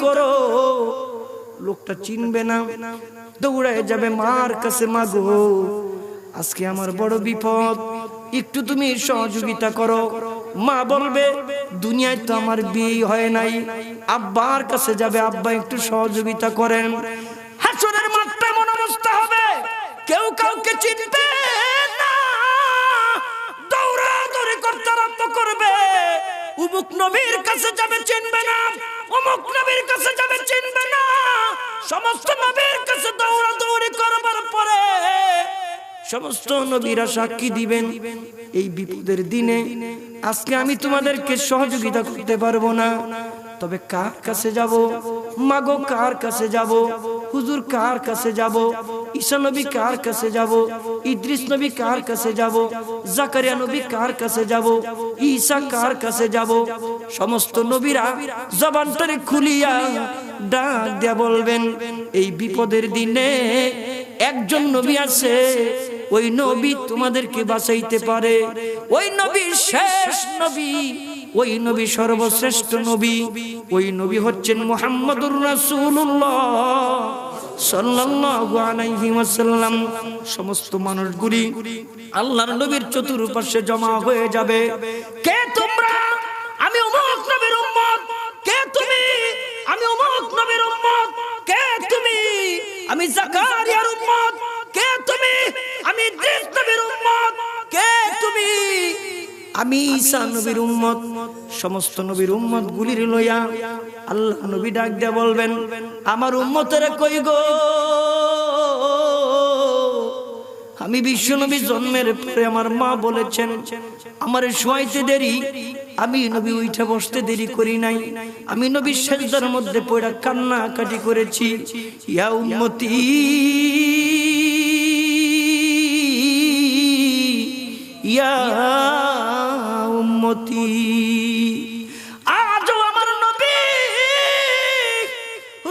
করো, লোকটা চিনবে না, দৌড়ায় যাবে মার কাছে, মাগো আজকে আমার বড় বিপদ, একটু তুমি সহযোগিতা করো। মা বলবে দুনিয়ায় তো আমার বিয়ে হয় নাই, আব্বার কাছে যাবে, আব্বা একটু সহযোগিতা করেন। হাসরের মাঠে এমন অবস্থা হবে, কেউ কাউকে চিনবে না, দৌড়াদৌড়ি করতে আরম্ভ করবে। অমুক নবীর কাছে যাবে, চিনবে না, অমুক নবীর কাছে যাবে, চিনবে না। সমস্ত নবীর কাছে দৌড়াদৌড়ি করবার পরে সমস্ত নবীরা সাক্ষী দিবেন, এই বিপদের দিনে আজকে আমি তোমাদেরকে সহযোগিতা করতে পারবো না, তবে কার কাছে যাব? মাগো কার কাছে যাব? হুজুর কার কাছে যাব? ঈসা নবী কার কাছে যাব? ইদ্রিস নবী কার কাছে যাব? জাকারিয়া নবী কার কাছে যাব? ঈসা কার কাছে যাব? সমস্ত নবীরা জবানটারে খুলিয়া ডাক দিয়া বলবেন, এই বিপদের দিনে একজন নবী আছে, ওই নবী তোমাদেরকে বাঁচাইতে পারে। ওই নবী শেষ নবী, ওই নবী সর্বশ্রেষ্ঠ নবী, ওই নবী হচ্ছেন মুহাম্মদুর রাসূলুল্লাহ সাল্লাল্লাহু আলাইহি ওয়াসাল্লাম। সমস্ত মানুষগুলি আল্লাহর নবীর চতুর্পাশে জমা হয়ে যাবে। কে তোমরা? আমি অমুক নবীর উম্মত। কে তুমি? আমি অমুক নবীর উম্মত। কে তুমি? আমি জাকারিয়ার উম্মত। কে তুমি? আমি ইদ্রিস নবীর উম্মত। কে তুমি? আমি ঈসা নবীর উম্মত। সমস্ত নবীর উম্মত গুলির লইয়া আল্লাহ নবী ডাক দিয়া বলবেন, আমার উম্মতেরা কই গো? আমি বিশ্ব নবী জন্মের পরে আমার মা বলেছেন আমার শোয়াইতে দেরি, আমি নবী উঠে বসতে দেরি করি নাই, আমি নবী সেজদার মধ্যে পড়ে কান্নাকাটি করেছি। ইয়া উম্মতি, ইয়া উম্মতি, আজও আমার নবী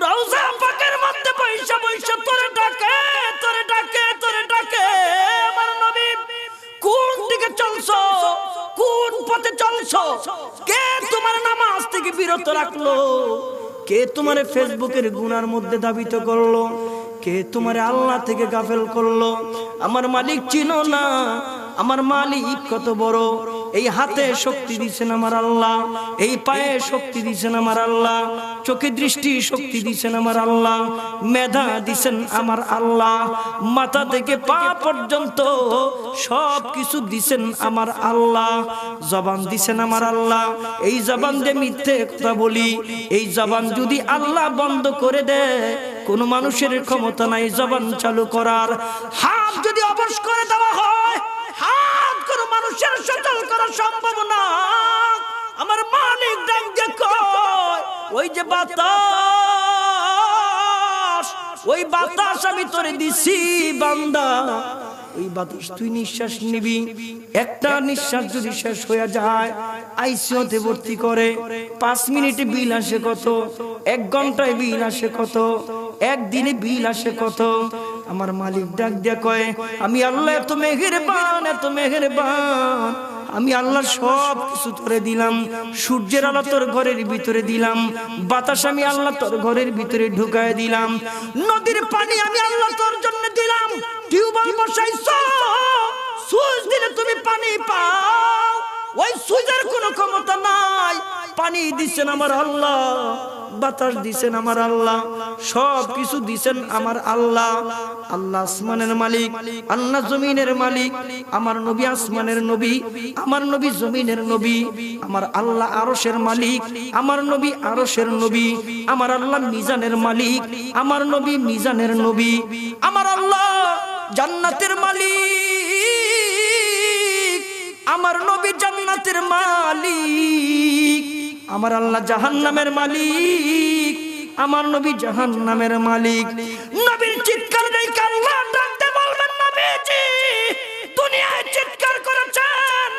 রওজা পাকের মধ্যে বৈশা বৈশা তোরে ডাকে, তোরে ডাকে, তোরে ডাকে। আমার নবী কোন দিকে চলছো? কোন পথে চলছো? কে তোমার নামাজ থেকে বিরত রাখলো? কে তোমার ফেসবুকের গুনার মধ্যে ধাবিত করলো? কে তোমার আল্লাহ থেকে গাফেল করলো? আমার মালিক চিনো না? আমার মালিক কত বড়। এই হাতে শক্তি দিয়েছেন আমার আল্লাহ, এই পায়ে শক্তি দিয়েছেন আমার আল্লাহ, চোখে দৃষ্টি শক্তি দিয়েছেন আমার আল্লাহ, মেধা দিয়েছেন আমার আল্লাহ, মাথা থেকে পা পর্যন্ত সব কিছু দিয়েছেন আমার আল্লাহ, জবান দিয়েছেন আমার আল্লাহ। এই জবান দিয়ে মিথ্যে কথা বলি, এই জবান যদি আল্লাহ বন্ধ করে দেয়, কোন মানুষের ক্ষমতা নাই জবান চালু করার। হাত যদি অবশ করে দেওয়া হয়, হাত কোন মানুষের সচল করা সম্ভব না। আমার মালিক ডাক দিয়ে কয়, ওই যে বাতাস, ওই বাতাস আমি তোরে দিছি বান্দা, ওই বাতাস তুই নিঃশ্বাস নিবি, একটা নিঃশ্বাস যদি শেষ হয়ে যায় আইসিইউতে ভর্তি করে, 5 মিনিটে বিল আসে কত, 1 ঘন্টায় বিল আসে কত, একদিনে বিল আসে কত। আমার মালিক ডাক দিয়া কয়, আমি আল্লাহ এত মেহেরবান, এত মেহেরবান, আমি আল্লাহ সব কিছু তোরে দিলাম। সূর্যের আলো তোর ঘরের ভিতরে দিলাম, বাতাস আমি আল্লাহ তোর ঘরের ভিতরে ঢুকায় দিলাম, নদীর পানি আমি আল্লাহ তোর জন্য দিলাম। টিউবওয়েল বসাইছো, সুইচ দিলে তুমি পানি পাও, ওই সুইচের কোনো ক্ষমতা নাই। পানি দিছেন আমার আল্লাহ, বাতাস দিছেন আমার আল্লাহ, সব কিছু দিছেন আমার আল্লাহ। আল্লাহ আসমানের মালিক, আল্লাহ জমিনের মালিক। আমার নবী আসমানের নবী, আমার নবী জমিনের নবী। আমার আল্লাহ আরশের মালিক, আমার নবী আরশের নবী। আমার আল্লাহ মিজানের মালিক, আমার নবী মিজানের নবী। আমার আল্লাহ জান্নাতের মালিক, আমার নবী জান্নাতের মালিক। আমার আল্লাহ জাহান্নামের মালিক, আমার নবী জাহান্নামের মালিক। নবীর চিৎকার দেখে আল্লাহ ডাকতে বলবেন, নবীজি দুনিয়ায় চিৎকার করেছেন,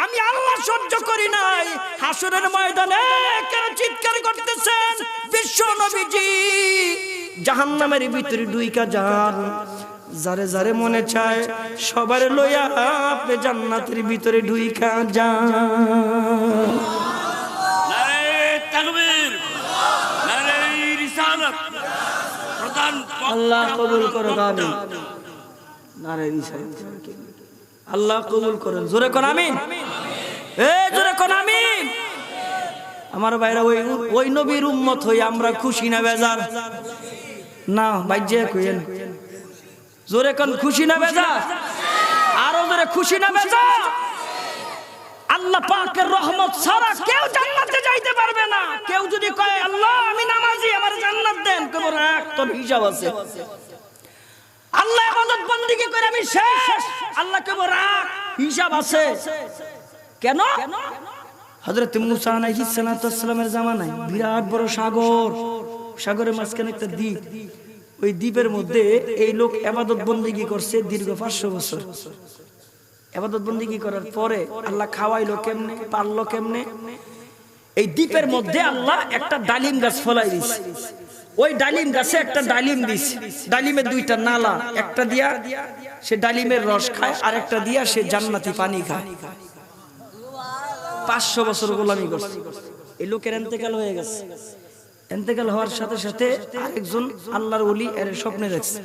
আমি আল্লাহ সহ্য করি নাই, হাসরের ময়দানে কেন চিৎকার করতেছেন? বিশ্ব নবীজি জাহান্নামের ভিতরে ঢুইকা যান, যারে যারে মনে চায় সবার লইয়া আপনি জান্নাতের ভিতরে ঢুইকা যান। আল্লাহ কবুল করো, আমিন। নারে রিসালাত, আল্লাহ কবুল করেন, জোরে কোন আমিন, জোরে কোন আমিন। আমার ভাইরা, ওই নবীর উম্মত হই আমরা খুশি না বেজার? না বাইজে কইেন, জোরে কোন খুশি না বেজার? আরো জোরে খুশি না বেজার? আল্লাহ পাকের রহমত ছাড়া কেউ জান্নাতে যাইতে পারবে না। কেউ যদি কয় আল্লাহ আমি নামাজি, আমার জান্নাত দেন, কেবল রাখ, তোর হিসাব আছে। আল্লাহ ইবাদত বندگی করে আমি শেষ, আল্লাহ কেবল রাখ, হিসাব আছে। কেন? হযরত মুসা আলাইহিস সালাতু ওয়াস সালামের জামানায় বিরাট বড় সাগর, সাগরের মাঝখানে একটা দ্বীপ। ওই দ্বীপের মধ্যে এই লোক ইবাদত বندگی করছে দীর্ঘ 500 বছর। ইবাদত বندگی করার পরে আল্লাহ খাওয়াইলো কেমনে, পারলো কেমনে? এই দ্বীপের মধ্যে আল্লাহ একটা ডালিম গাছ ফলাই দিয়েছে। ওই ডালিম গাছে একটা ডালিম দিছে, ডালিমের দুইটা নালা, একটা দিয়া সে ডালিমের রস খায়, আর একটা দিয়া সে জান্নাতি পানি খায়। 500 বছর গোলামি করছে। এই লোকের ইন্তেকাল হয়ে গেছে। ইন্তেকাল হওয়ার সাথে সাথে আরেকজন আল্লাহর ওলি এর স্বপ্নে দেখছে।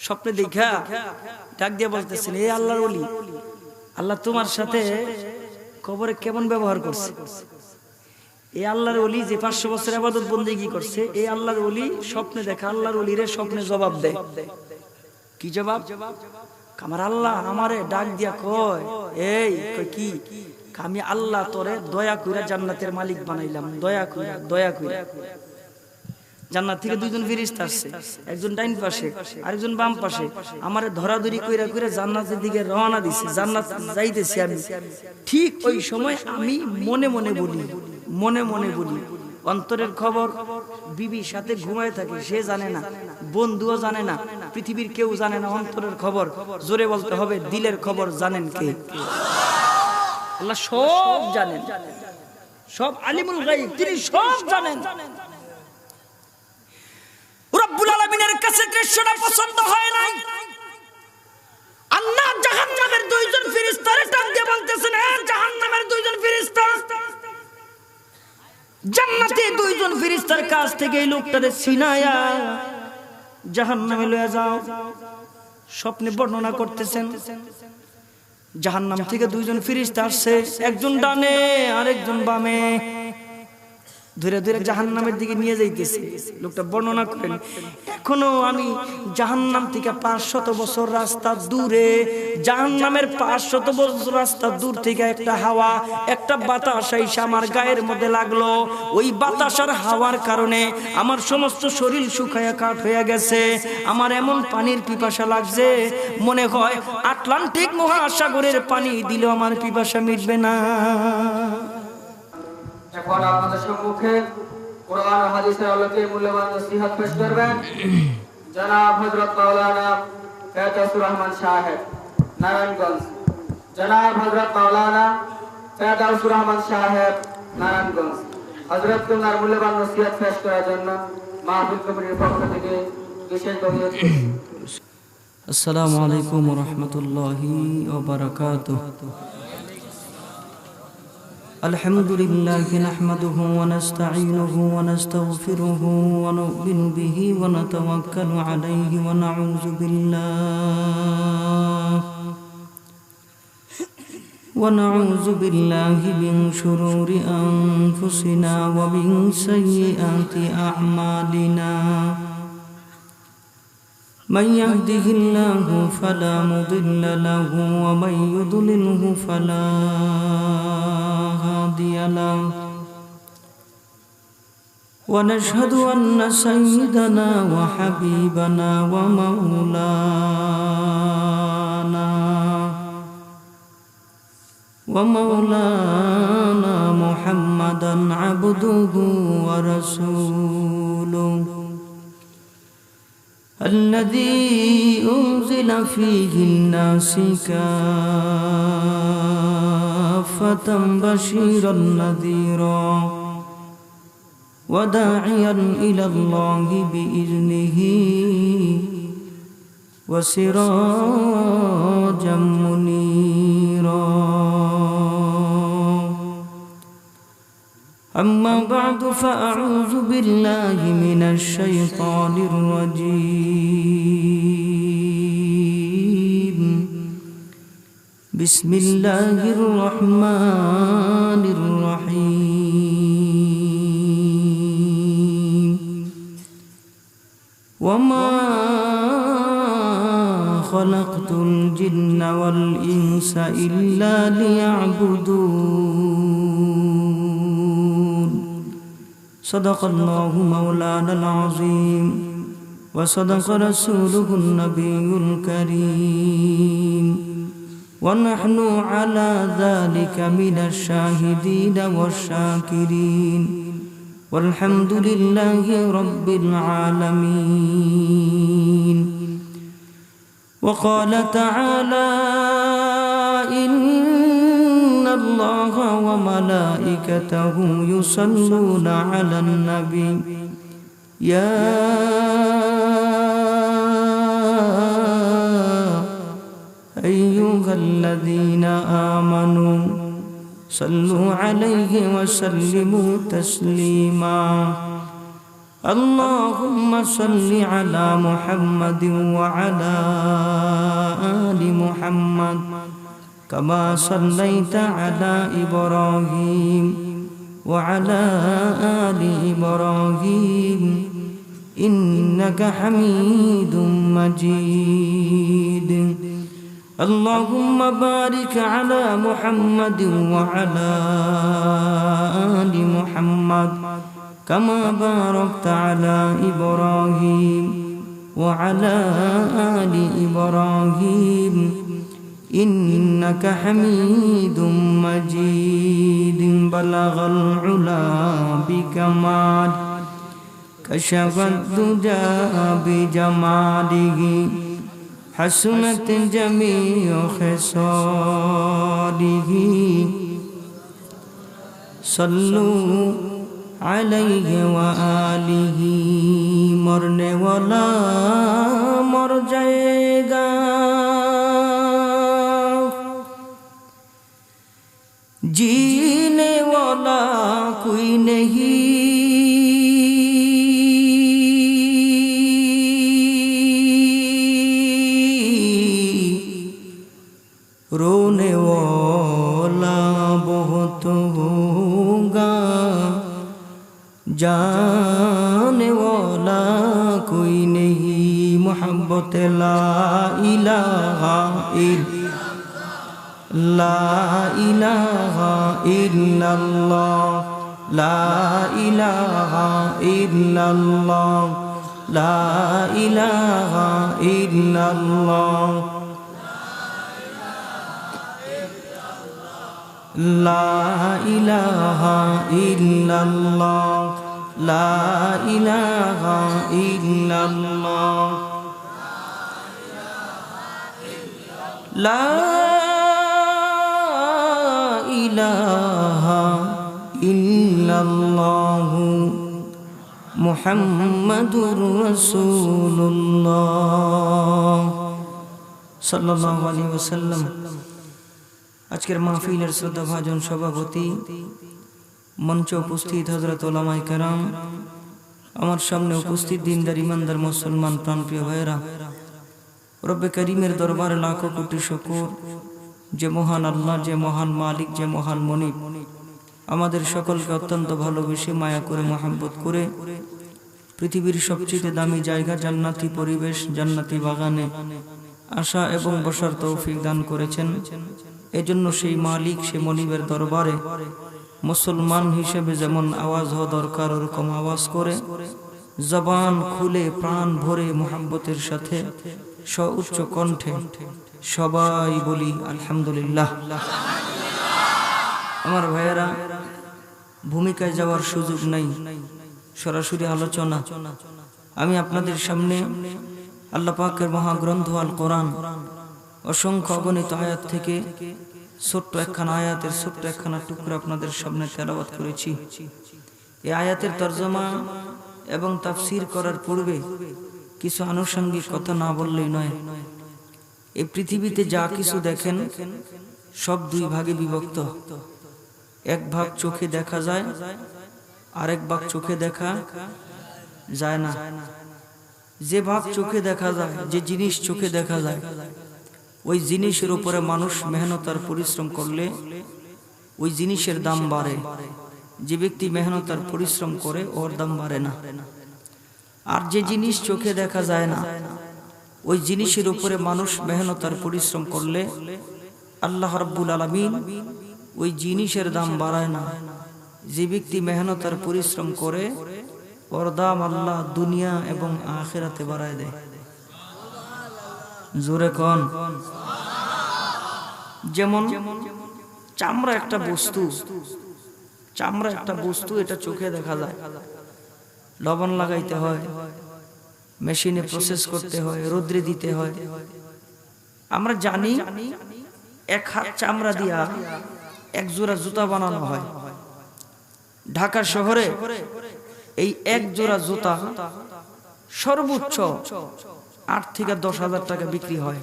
স্বপ্নে দেখা ডাক দিয়ে বলতেছেন, এই আল্লাহর ওলি, আল্লাহ তোমার সাথে কবরে কেমন ব্যবহার করছে? এই আল্লাহর ওলি যে 500 বছর ইবাদত বندگی করছে, এই আল্লাহর ওলি স্বপ্নে দেখা আল্লাহর ওলিরে স্বপ্নে জবাব দেয়। কি জবাব? আমার আল্লাহ আমারে ডাক দিয়া কয়, এই কয় কি? আমি আল্লাহ তোরে দয়া কইরা জান্নাতের মালিক বানাইলাম, দয়া কইরা, দয়া কইরা। জান্নাত থেকে দুইজন ফেরেশতা আসছে, একজন ডাইন পাশে আরেকজন বাম পাশে। আমারে ধরাধরি কইরা কইরা জান্নাতের দিকে রওনা দিছে। জান্নাত যাইতেছি আমি। ঠিক ওই সময় আমি মনে মনে বলি, মনে মনে বলি, অন্তরের খবর বিবির সাথে ঘুমায় থাকে, সে জানে না, বন্ধুও জানে না, পৃথিবীর কেউ জানে না অন্তরের খবর। জোরে বলতে হবে, দিলের খবর জানেন কে? আল্লাহ সব জানেন, সব আলিমুল গায়ব, তিনি সব জানেন। রব্বুল আলামিনের কাছে কৃষ্ণটা পছন্দ হয় নাই। আল্লাহ জাহান্নামের দুইজন ফেরেশতারে টান দিয়ে বলতেছেন, জাহান্নামের দুইজন ফেরেশতা, জান্নাতে দুইজন ফেরেশতার কাছ থেকে এই লোকটারে ছিনায়া জাহান্নামে লয়ে যাও। স্বপ্নে বর্ণনা করতেছেন, জাহান্নাম থেকে দুইজন ফেরেশতা আসছে, একজন ডানে আর একজন বামে, ধীরে ধীরে জাহান্নামের দিকে নিয়ে যাইতেছে। লোকটা বর্ণনা করেন, এখনো আমি জাহান্নাম থেকে 500 বছর রাস্তা দূরে, জাহান্নামের 500 বছর রাস্তা দূর থেকে একটা হাওয়া, একটা বাতাস এসে আমার গায়ের মধ্যে লাগলো। ওই বাতাস আর হাওয়ার কারণে আমার সমস্ত শরীর শুকায়া কাঠ হয়ে গেছে। আমার এমন পানির পিপাসা লাগছে, মনে হয় আটলান্টিক মহাসাগরের পানি দিলেও আমার পিপাসা মিটবে না। এখন আপনাদের সম্মুখে কোরআন ও হাদিসের আলোকে মূল্যবান নসিহত পেশ করবেন জনাব হযরত মাওলানা ফেরদৌসুর রহমান সাহেব, নারায়ণগঞ্জ। জনাব হযরত মাওলানা ফেরদৌসুর রহমান সাহেব, নারায়ণগঞ্জ। হযরত কুমার মূল্যবান নসিহত পেশ করার জন্য মাহফিল কমিটির পক্ষ থেকে বিশেষভাবে অনুরোধ করছি। আসসালামু আলাইকুম ওয়া রাহমাতুল্লাহি ওয়া বারাকাতুহু। الحمد لله نحمده ونستعينه ونستغفره ونؤمن به ونتوكل عليه ونعوذ بالله من شرور أنفسنا ومن سيئات أعمالنا. من يهده الله فلا مضل له ومن يضلله فلا هادي له. ونشهد أن سيدنا وحبيبنا ومولانا محمدا عبده ورسوله الذي أنزل فيه الناس كافة بشيرا نذيرا وداعيا إلى الله بإذنه وسراجا منيرا. أما بعد فأعوذ بالله من الشيطان الرجيم بسم الله الرحمن الرحيم وما خلقت الجن والإنس إلا ليعبدون صدق الله مولانا العظيم وصدق رسوله النبي الكريم ونحن على ذلك من الشاهدين والشاكرين والحمد لله رب العالمين وقال تعالى إن الله وملائكته يصلون على النبي يا أيها الذين آمنوا صلوا عليه وسلموا تسليما اللهم صل على محمد وعلى آل محمد كما صليت على إبراهيم وعلى آل إبراهيم إنك حميد مجيد اللهم بارك على محمد وعلى آل محمد كما باركت على إبراهيم وعلى آل إبراهيم إنك حميد مجيد بلغ العلا بكمال كشف الدجى بجماله حسنت جميع خصاله صلوا عليه وآله मरने वाला मर जाएगा जीने वाला कोई नहीं रोने वाला बहुत होगा जाने वाला कोई नहीं मोहब्बत ला इलाहा इल्लल्लाह ला इलाहा इल्लल्लाह ला इलाहा इल्लल्लाह ला इलाहा इल्लल्लाह ला इलाहा इल्लल्लाह ला इलाहा इल्लल्लाह मुहम्मदुर रसूलुल्लाह सल्लल्लाहु अलैहि वसल्लम। আজকের মাহফিলের শ্রদ্ধাভাজন সভাপতি, মঞ্চে উপস্থিত হযরত উলামায়ে কেরাম, আমার সামনে উপস্থিত দিনদার ইমানদার মুসলমান প্রাণপ্রিয় ভাইয়েরা, রব্বে করিমের দরবারে লাখো কোটি শুকর যে মহান আল্লাহ, যে মহান মালিক, যে মহান মনিব আমাদের সকলকে অত্যন্ত ভালোবেসে মায়া করে মহব্বত করে পৃথিবীর সবচেয়ে দামি জায়গা জান্নাতি পরিবেশ, জান্নাতি বাগানে আসা এবং বসার তৌফিক দান করেছেন। এজন্য সেই মালিক, সে মনিবের দরবারে মুসলমান হিসেবে যেমন আওয়াজ হওয়া দরকার ওরকম আওয়াজ করে জবান খুলে প্রাণ ভরে মোহাব্বতের সাথে সউচ্চ কণ্ঠে সবাই বলি আলহামদুলিল্লাহ। আমার ভাইয়েরা, ভূমিকায় যাওয়ার সুযোগ নাই, সরাসরি আলোচনা। আমি আপনাদের সামনে আল্লাহ পাকের মহাগ্রন্থ আল কোরআন অসংখ্য অগণিত আয়াত থেকে ছোট্ট একখানা আয়াতের ছোট্ট একখানা টুকরা আপনাদের সামনে তেলাওয়াত করেছি। এই আয়াতের তরজমা এবং তাফসীর করার পূর্বে কিছু আনুষঙ্গিক কথা না বললেই নয়। এই পৃথিবীতে যা কিছু দেখেন সব দুই ভাগে বিভক্ত। এক ভাগ চোখে দেখা যায়, আরেক ভাগ চোখে দেখা যায় না। যে ভাগ চোখে দেখা যায়, যে জিনিস চোখে দেখা যায়, ওই জিনিসের উপরে মানুষ মেহনত আর পরিশ্রম করলে ওই জিনিসের দাম বাড়ে। যে ব্যক্তি মেহনত আর পরিশ্রম করে ওর দাম বাড়ে না। আর যে জিনিস চোখে দেখা যায় না, ওই জিনিসের উপরে মানুষ মেহনত আর পরিশ্রম করলে আল্লাহ রাব্বুল আলামিন ওই জিনিসের দাম বাড়ায় না। যে ব্যক্তি মেহনত আর পরিশ্রম করে ওর দাম আল্লাহ দুনিয়া এবং আখিরাতে বাড়ায় দেয়। জোরে কোন। যেমন চামড়া একটা বস্তু, চামড়া একটা বস্তু, এটা চোখে দেখা যায়। লবণ লাগাইতে হয়, মেশিনে প্রসেস করতে হয়, রোদ্রে দিতে হয়। আমরা জানি এক হাত চামড়া দিয়া এক জোড়া জুতা বানানো হয়। ঢাকা শহরে এই এক জোড়া জুতা সর্বোচ্চ 8 থেকে 10,000 টাকা বিক্রি হয়।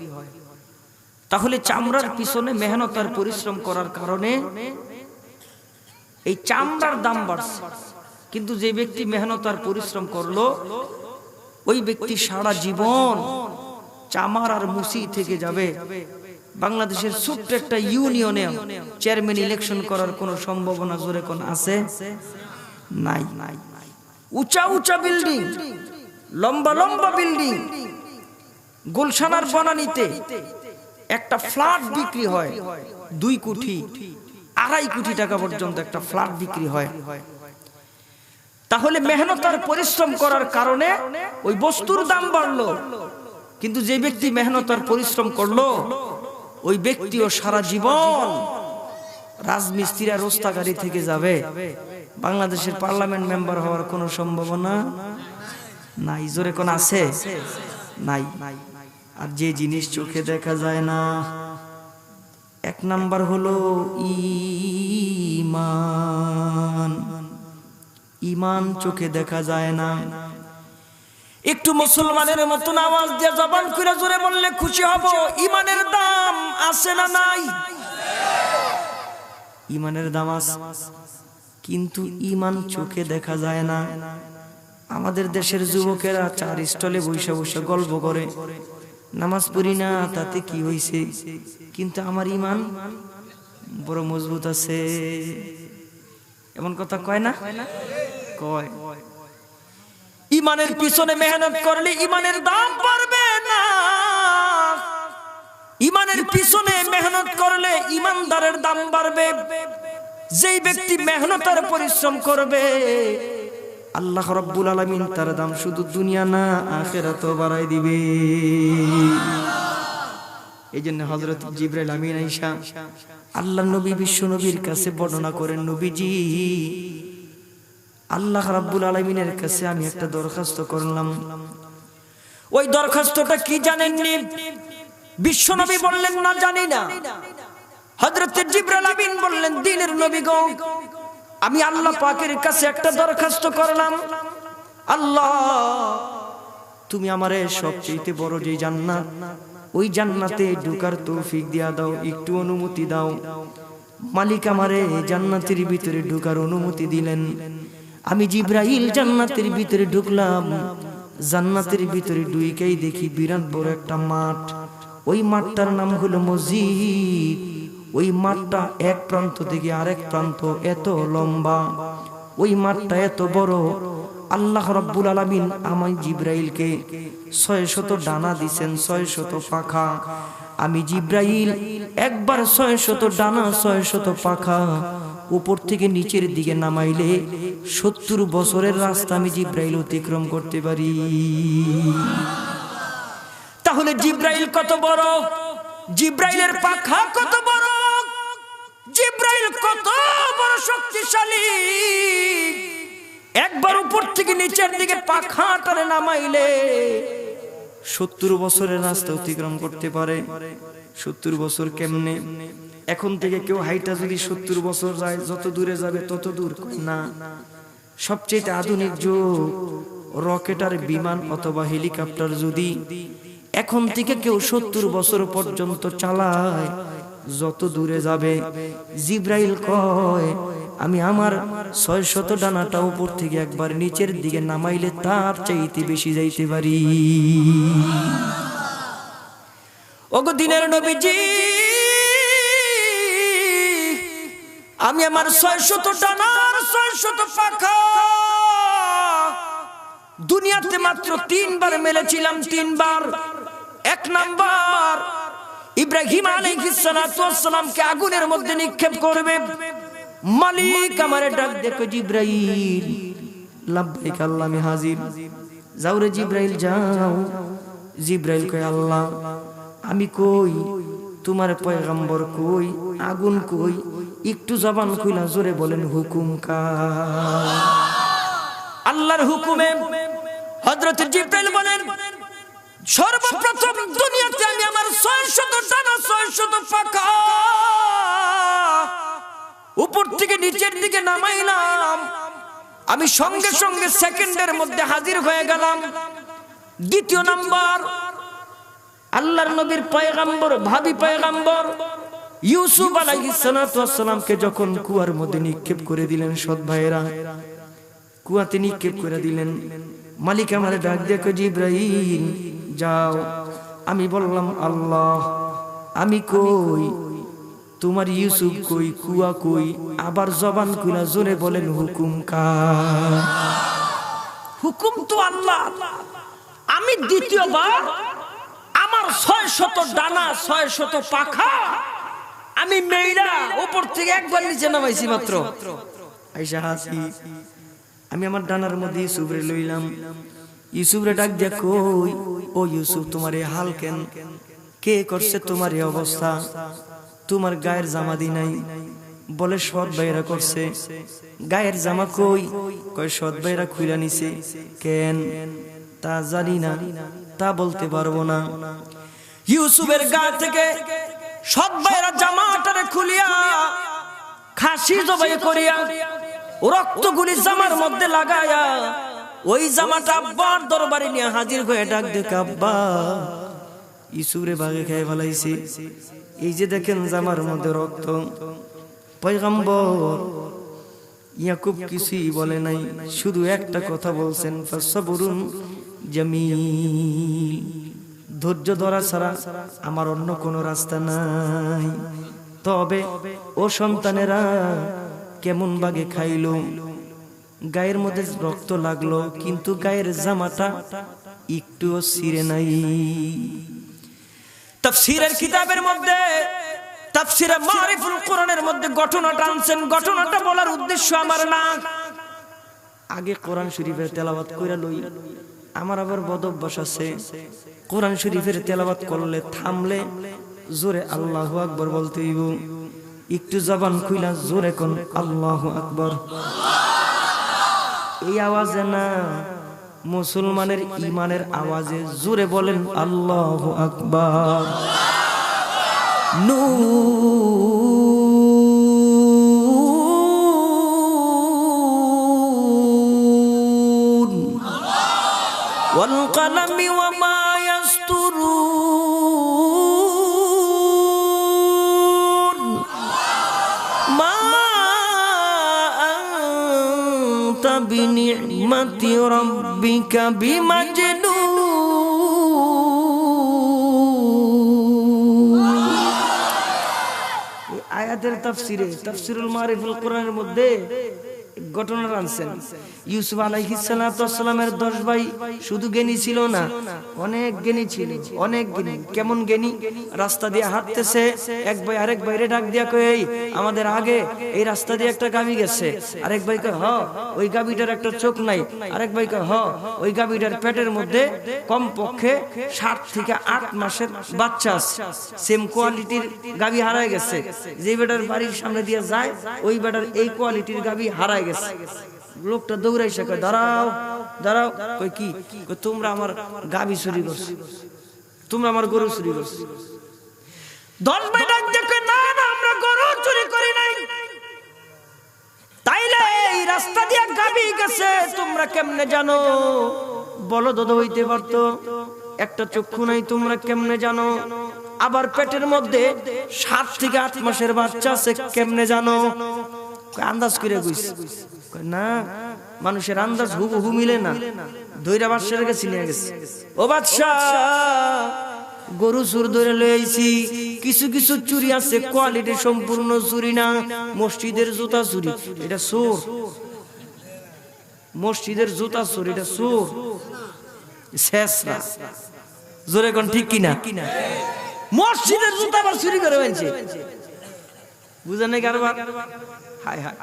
তাহলে চামড়ার পিছনে মেহনত আর পরিশ্রম করার কারণে এই চামড়ার দাম বাড়ছে। কিন্তু যে ব্যক্তি মেহনত আর পরিশ্রম করলো, ওই ব্যক্তি সারা জীবন চামার আর মুসি থেকে যাবে। বাংলাদেশের ছোট্ট একটা ইউনিয়নে চেয়ারম্যান ইলেকশন করার কোনো সম্ভাবনা জোরে কোন আছে? নাই। উঁচা উঁচা বিল্ডিং, লম্বা লম্বা বিল্ডিং, গুলশানার বনানীতে একটা ফ্ল্যাট বিক্রি হয় 2 কোটি 2.5 কোটি টাকা পর্যন্ত একটা ফ্ল্যাট বিক্রি হয়। তাহলে মেহনত আর পরিশ্রম করার কারণে ওই বস্তুর দাম বাড়লো। কিন্তু যে ব্যক্তি মেহনত আর পরিশ্রম করলো, ওই ব্যক্তিও সারা জীবন রাজমিস্ত্রিরা রোস্তাগারি থেকে যাবে। বাংলাদেশের পার্লামেন্ট মেম্বার হওয়ার কোনো সম্ভাবনা নাই। জোরে কোন আছে? নাই। আর যে জিনিস চোখে দেখা যায় না, এক নাম্বার হলো ঈমান। ঈমান চোখে দেখা যায় না। একটু মুসলমানের মতন আওয়াজ দিয়ে জবান করে জোরে বললে খুশি হব, ঈমানের দাম আছে না নাই? ঈমানের দাম আছে, কিন্তু ঈমান চোখে দেখা যায় না। আমাদের দেশের যুবকেরা 4 স্টলে বসে বসে গল্প করে, নামাজ পড়ি না তাতে কি হইছে, কিন্তু আমার ঈমান বড় মজবুত আছে। এমন কথা কয় না? কয়। ঈমানের পিছনে মেহনত করলে ঈমানের দাম বাড়বে না। ঈমানের পিছনে মেহনত করলে ঈমানদারের দাম বাড়বে। যেই ব্যক্তি মেহনত আর পরিশ্রম করবে, আল্লাহ রাব্বুল আলামিন তার দাম শুধু দুনিয়া না আখিরাতেও বাড়াই দিবে। এইজন্য হযরত জিবরাইল আমিন আয়েশা আল্লাহর নবী বিশ্ব নবীর কাছে বর্ণনা করেন, নবীজি আল্লাহ রাব্বুল আলামিনের কাছে আমি একটা দরখাস্ত করলাম। ওই দরখাস্তটা কি জানেননি? বিশ্ব নবী বললেন না, জানি না। হযরত জিবরাইল আমিন বললেন, দিনের নবী গো, আমি আল্লাহ পাকের কাছে একটা দরখাস্ত করলাম। আল্লাহ, তুমি আমারে সবচেয়ে বড় যে জান্নাত, ওই জান্নাতে ঢোকার তৌফিক দিয়া দাও, একটু অনুমতি দাও। মালিক আমারে জান্নাতের ভিতরে ঢোকার অনুমতি দিলেন। আমি জিবরাইল জান্নাতের ভিতরে ঢুকলাম। জান্নাতের ভিতরে ঢুকেই দেখি বিরাট বড় একটা মাঠ। ওই মাঠটার নাম হলো মসজিদ। ওই মাঠটা এক প্রান্ত থেকে আরেক প্রান্ত এত লম্বা, ওই মাঠটা এত বড়। আল্লাহ রাব্বুল আলামিন আমায় জিবরাইলকে 600 ডানা দিবেন, 600 পাখা। আমি জিবরাইল একবার 600 ডানা 600 পাখা উপর থেকে নিচের দিকে নামাইলে 70 বছরের রাস্তা আমি জিবরাইল অতিক্রম করতে পারি। তাহলে জিবরাইল কত বড়, জিবরাইলের পাখা কত বড়, জিবরাইল কত বড় শক্তিশালী। একবার উপর থেকে নিচের দিকে পাখাটারে নামাইলে 70 বছরের রাস্তা অতিক্রম করতে পারে। 70 বছর কেমনে? এখন থেকে কেউ হাইটা যদি 70 বছর যায়, যত দূরে যাবে তত দূর না। সবচেয়ে আধুনিক যুগ রকেট আর বিমান অথবা হেলিকপ্টার যদি এখন থেকে কেউ 70 বছর পর্যন্ত চালায়, যত দূরে যাবে জিব্রাইল কয় আমি আমার 600 ডানাটা উপর থেকে একবার নিচের দিকে নামাইলে তার চাইতে বেশি যাইতে পারি। ওগো দিনের নবীজি, আমি আমার 600 ডানার 600 পাখা দুনিয়াতে মাত্র 3 বার মেলেছিলাম। 3 বার। 1 নাম্বার, ইব্রাহিম আলাইহিস সালাতু ওয়াস সালামকে আগুনের মধ্যে নিক্ষেপ করবে। মালিক আমারে ডাক দেখো, জিব্রাইল। লাব্বাইক আল্লাহ, আমি হাজির। যাও রে জিব্রাইল, যাও। জিব্রাইল কয় আল্লাহ আমি কই, তোমার পয়গম্বর কই, আগুন কই? একটু জবান খুইলা জোরে বলেন হুকুম কার? আল্লাহর হুকুমে হযরত জিব্রাইল বলেন, সর্বপ্রথম দুনিয়াতে আমি আমার 600 ডানা 600 পাখা উপর থেকে নিচের দিকে নামাইলাম। আমি সঙ্গে সঙ্গে সেকেন্ডের মধ্যে হাজির হয়ে গেলাম। দ্বিতীয় নাম্বার, আল্লাহর নবীর পয়গম্বর, ভাবি পয়গম্বর ইউসুফ আলাইহিস সালাতু ওয়াস সালামকে যখন কুয়ার মধ্যে নিক্ষেপ করে দিলেন, সৎ ভাইরা কুয়াতে নিক্ষেপ করে দিলেন। মালিক আমারে ডাক দেখো, জিব্রাইল যাও। আমি বললাম আল্লাহ আমি কই, তোমার ইউসুফ কই, কুয়া কই? আবার জবান খুলা জোরে বলেন হুকুম কার? হুকুম তো আল্লাহ। আমি দ্বিতীয়বার আমার 600 ডানা 600 পাখা আমি মেইরা উপর থেকে একবার নিচে নামাইছি মাত্র। আইসা হাসি, আমি আমার ডানার মধ্যে ইউসুফরে লইলাম। ইউসুফরে ডাক দিয়া কই, ও ইউসুফ তোমার এই হাল কেন? কে করছে তোমার এই অবস্থা? তোমার গায়ের জামা দি নাই? বলে সৎ ভাইরা করছে। গায়ের জামা কই? কয় সৎ ভাইরা খুইলা নিছে। কেন? তা জানি না, তা বলতে পারবো না। ইউসুফের গা থেকে সৎ ভাইরা জামাটারে খুলিয়া খাসি জবাই করিয়া রক্তগুলি জামার মধ্যে লাগায়া ওই জামাটা আব্বার দরবারে নিয়ে হাজির হয়ে ডাক দেখে, আব্বা ইউসুফরে বাগে খেয়ে ফেলাইছে। এই যে দেখেন জামার মধ্যে রক্ত। পয়গম্বর ইয়াকুব কিছুই বলে নাই, শুধু একটা কথা বলছেন, ফাসবরুন জামিল। ধৈর্য ধরা ছাড়া আমার অন্য কোনো রাস্তা নাই। তবে ও সন্তানেরা কেমন বাগে খাইলো, গায়ের মধ্যে রক্ত লাগলো কিন্তু গায়ের জামাটা একটুও ছিঁড়ে নাই। তাফসীরের কিতাবের মধ্যে, তাফসীরে মারিফুল কোরআনের মধ্যে ঘটনাটা আনছেন। ঘটনাটা বলার উদ্দেশ্য আমার না, আগে কোরআন শরীফের তেলাওয়াত কইরা লই। আমার আবার বদ অভ্যাস আছে, কোরআন শরীফের তেলাওয়াত করলে থামলে জোরে আল্লাহু আকবার বলতে হইব। একটু জবান খুইলা জোরে কোন আল্লাহু আকবার। এই আওয়াজে না, মুসলমানের ইমানের আওয়াজে জোরে বলেন আল্লাহু আকবার। নুন ওয়াল কলমি ওয়া মা ইয়াসতুরুন মা আনতা বিনি'মাতি রাব্বিকা বিমাজনুন। আয়াতের তাফসীরে, তাফসীরুল মারিফুল কোরআনের মধ্যে ঘটনা আনছেন। ইউসুফ আলাইহিস সালাতু ওয়াস সালামের 10 ভাই শুধু জ্ঞানী ছিল না, অনেক জ্ঞানী ছিল, অনেক জ্ঞানী। কেমন জ্ঞানী? রাস্তা দিয়ে হাঁটতেছে, এক ভাই আরেক ভাইরে ডাক দিয়া কয়, এই আমাদের আগে এই রাস্তা দিয়ে একটা গাভী গেছে। আরেক ভাই কয়, হ ওই গাভীটার একটা চোখ নাই। আরেক ভাই কয়, হ ওই গাভীটার পেটের মধ্যে কমপক্ষে 7 থেকে 8 মাসের বাচ্চা আছে। সেম কোয়ালিটির গাভী হারায় গেছে। যে বেটার বাড়ির সামনে দিয়ে যায় ওই বেটার এই কোয়ালিটির গাভী হারায় গেছে। লোকটা দৌড়াইছে, কয় দাঁড়াও দাঁড়াও। কই কি? কই তোমরা আমার গাভী চুরি করছো, তোমরা আমার গরু চুরি করছো। 10 ভাই ডাক দেখে, না না আমরা গরু চুরি করি নাই। তাইলে এই রাস্তা দিয়ে গাভী গেছে তোমরা কেমনে জানো? বলদ হইতে পারতো, একটা চক্ষু নাই, তোমরা কেমনে জানো? আবার পেটের মধ্যে 7 থেকে 8 মাসের বাচ্চা আছে, কেমনে জানো? আন্দাজ করে কইছে। না, মানুষের আন্দাজ হুবহু মিলে না, দইরা বাদশার কাছে নিয়ে গেছে। ও বাদশা, গরু চুর ধরে লইছি, কিছু কিছু চুরি আছে কোয়ালিটি সম্পূর্ণ চুরি না, মসজিদের জুতা চুরি, এটা চোর। মসজিদের জুতা চুরি, এটা চোর। শেষ না, জোরে কোন ঠিক কিনা? মসজিদের জুতা আবার চুরি করে আনছে, বুঝেন না কারবার? হায় হায়,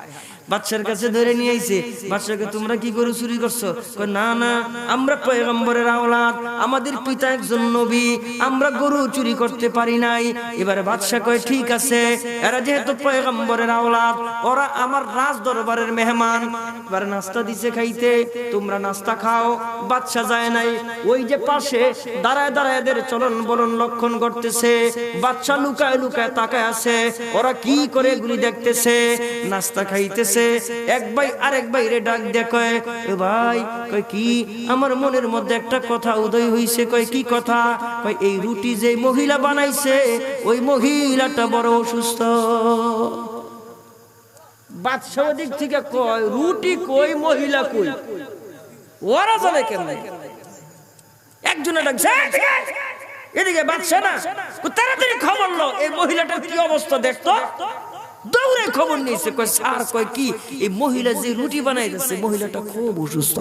বাদশার কাছে ধরে নিয়ে আইছে। বাদশাকে, তোমরা কি করে চুরি করছো? কয়, না না, আমরা পয়গম্বরের আওলাদ, আমাদের পিতা একজন নবী, আমরা গরু চুরি করতে পারি নাই। এবারে বাদশা কয়, ঠিক আছে, এরা যেহেতু পয়গম্বরের আওলাদ, ওরা আমার রাজ দরবারের মেহমান, এবারে নাস্তা দিছে খাইতে, তোমরা নাস্তা খাও। বাদশা যায় নাই, ওই যে পাশে দাঁড়ায় দাঁড়ায় এদের চলন বলন লক্ষণ করতেছে। বাদশা লুকায় লুকায় তাকায় আছে, ওরা কি করে এগুলি দেখতেছে। নাস্তা খাইতেছে, এক ভাই আরেক ভাইরে ডাক দিয়ে কয়, এ ভাই, কয় কি? আমার মনের মধ্যে একটা কথা উদয় হইছে। কয়, কি কথা? কয়, এই রুটি যে মহিলা বানাইছে, ওই মহিলাটা বড় অসুস্থ। বাদশা দিক থেকে কয়, রুটি কই, মহিলা কই? ওরা জানে কেমনে? একজনে ডাকছে, এদিকে বাদশা না, তাড়াতাড়ি খবর লো, এই মহিলাটার কি অবস্থা দেখতো। দৌড়ে খবর নিয়েছে। কয়, স্যার, কয় কি? এই মহিলা যে রুটি বানাইতেছে, মহিলাটা খুব অসুস্থ।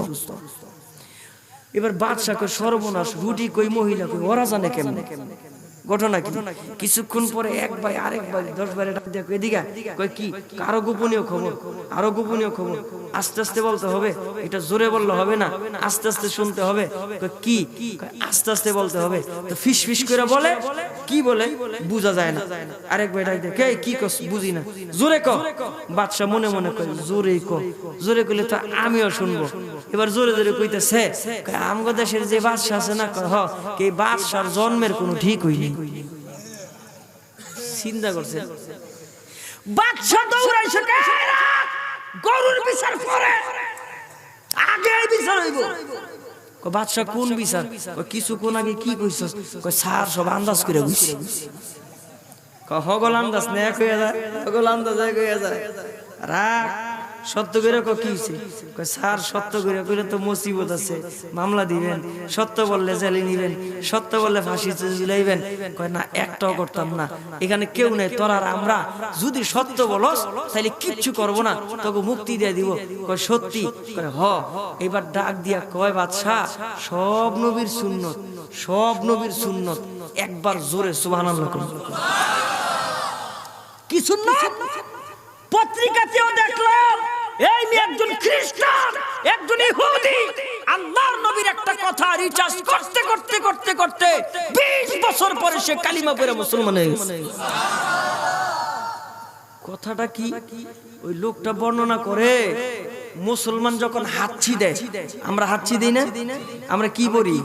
এবার বাদশা কয়, সর্বনাশ, রুটি কই, মহিলা কই, ওরা জানে কেমনে? ঘটনা কি? কিছুক্ষণ পরে এক ভাই আরেক ভাই 10 বারে ডাক দিয়ে, এদিকে। কয়, কি? আরো গোপনীয় খবর, আরো গোপনীয় খবর, আস্তে আস্তে বলতে হবে, এটা জোরে বললে হবে না, আস্তে আস্তে শুনতে হবে। কয়, কি? আস্তে আস্তে বলতে হবে। তো ফিস ফিস করে বলে, কি বলে বুঝা যায় না। আরেক ভাই ডাক দিয়ে, কে কি কস? বুঝি না, জোরে ক। বাদশা মনে মনে কয়, জোরে ক, জোরে কইলে তো আমিও শুনবো। এবার জোরে জোরে কইতেছে, আমগো দেশের যে বাদশা আছে না, হ, কে বাদশার জন্মের কোনো ঠিক হইনি। চিন্তা করছে বাদশা, দৌড়াইছে, গরুর বিচার করে, আগে বিচার হইব। বাদশা, কোন বিচার? কিছুক্ষণ আগে কি কইছস? কয়, স্যার, সব আন্দাজ করে বুঝছি। হগল আন্দাজ নেয়া কইয়া যায়, হগল আন্দাজ কইয়া যায়, রাখ, সত্য করে কি হইছে? কয়, স্যার, সত্য করে কইলে তো মুসিবত আছে, মামলা দিবেন, সত্য বললে জেলে নিবেন, সত্য বললে ফাঁসিতে ঝুলাইবেন। কয়, না, একটাও করতাম না, এখানে কেউ নেই, তোর আর আমরা, যদি সত্য বলস তাহলে কিচ্ছু করব না, তোকে মুক্তি দিয়ে দিব। কয়, সত্যি? কয়, হ। এবার ডাক দিয়া কয়, বাদশা, সব নবীর সুন্নত, সব নবীর সুন্নত, একবার জোরে সুবহানাল্লাহ। কি সুন্নত? পত্রিকাতেও দেখলাম, এই মেয়ে একজন খ্রিস্টান, একজন ইহুদি, আল্লাহর নবীর একটা কথা রিসার্চ করতে করতে করতে করতে 20 বছর পরে সে কালিমা পড়ে মুসলমান হয়ে গেছে। কথাটা কি? ওই লোকটা বর্ণনা করে, মুসলমান যখন হাঁচি দেয়, আমরা হাঁচি দিই না, আমরা কি বলি?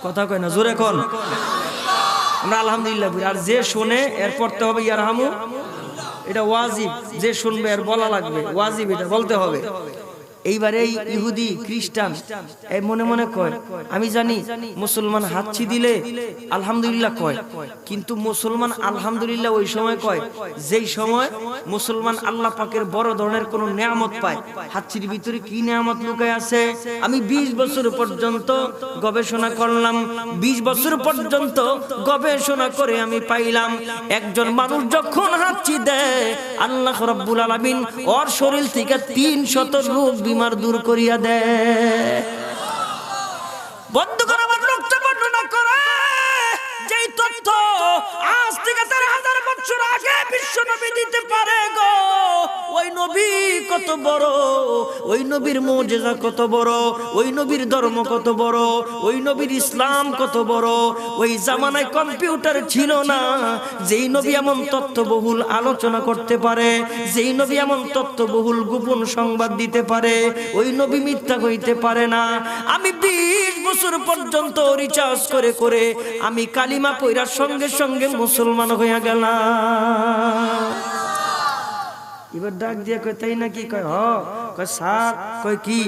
কথা কয় না, জোরে কন। আমরা আলহামদুলিল্লাহ বলি, আর যে শোনে এর পড়তে হবে ইয়ারহামু, এটা ওয়াজিব, যে শুনবে আর বলা লাগবে, ওয়াজিব, এটা বলতে হবে। এইবারে এই ইহুদি খ্রিস্টান এই মনে মনে কয়, আমি জানি মুসলমান হাঁচি দিলে আলহামদুলিল্লাহ কয়, কিন্তু মুসলমান আলহামদুলিল্লাহ ওই সময় কয় যেই সময় মুসলমান আল্লাহ পাকের বড় ধরনের কোন নিয়ামত পায়। হাঁচির ভিতরে কি নিয়ামত লুকায় আছে? আমি 20 বছর পর্যন্ত গবেষণা করলাম, 20 বছর পর্যন্ত গবেষণা করে আমি পাইলাম, একজন মানুষ যখন হাঁচি দেয়, আল্লাহ রাব্বুল আলামিন ওর শরীর থেকে 300 রোগ বিমার দূর করিয়া দেয়। বন্ধুগণ, আমার লোকটা বর্ণনা করে যেই তথ্য আজ থেকে 3000 বছর আগে বিশ্ব নবী দিতে পারে গো, ওই নবী কত বড়, ওই নবীর মুজিজা কত বড়, ওই নবীর ধর্ম কত বড়, ওই নবীর ইসলাম কত বড়। ওই জামানায় কম্পিউটার ছিল না, যেই নবী এমন তথ্যবহুল আলোচনা করতে পারে, যেই নবী এমন তথ্যবহুল গোপন সংবাদ দিতে পারে, ওই নবী মিথ্যা কইতে পারে না। আমি 20 বছর পর্যন্ত রিসার্চ করে করে আমি কালিমা পড়ার সঙ্গে সঙ্গে মুসলমান হয়ে গেলাম। এবার ডাক দিয়ে কয় তাই নাকি? কয় কয় স্যার, কয় কি?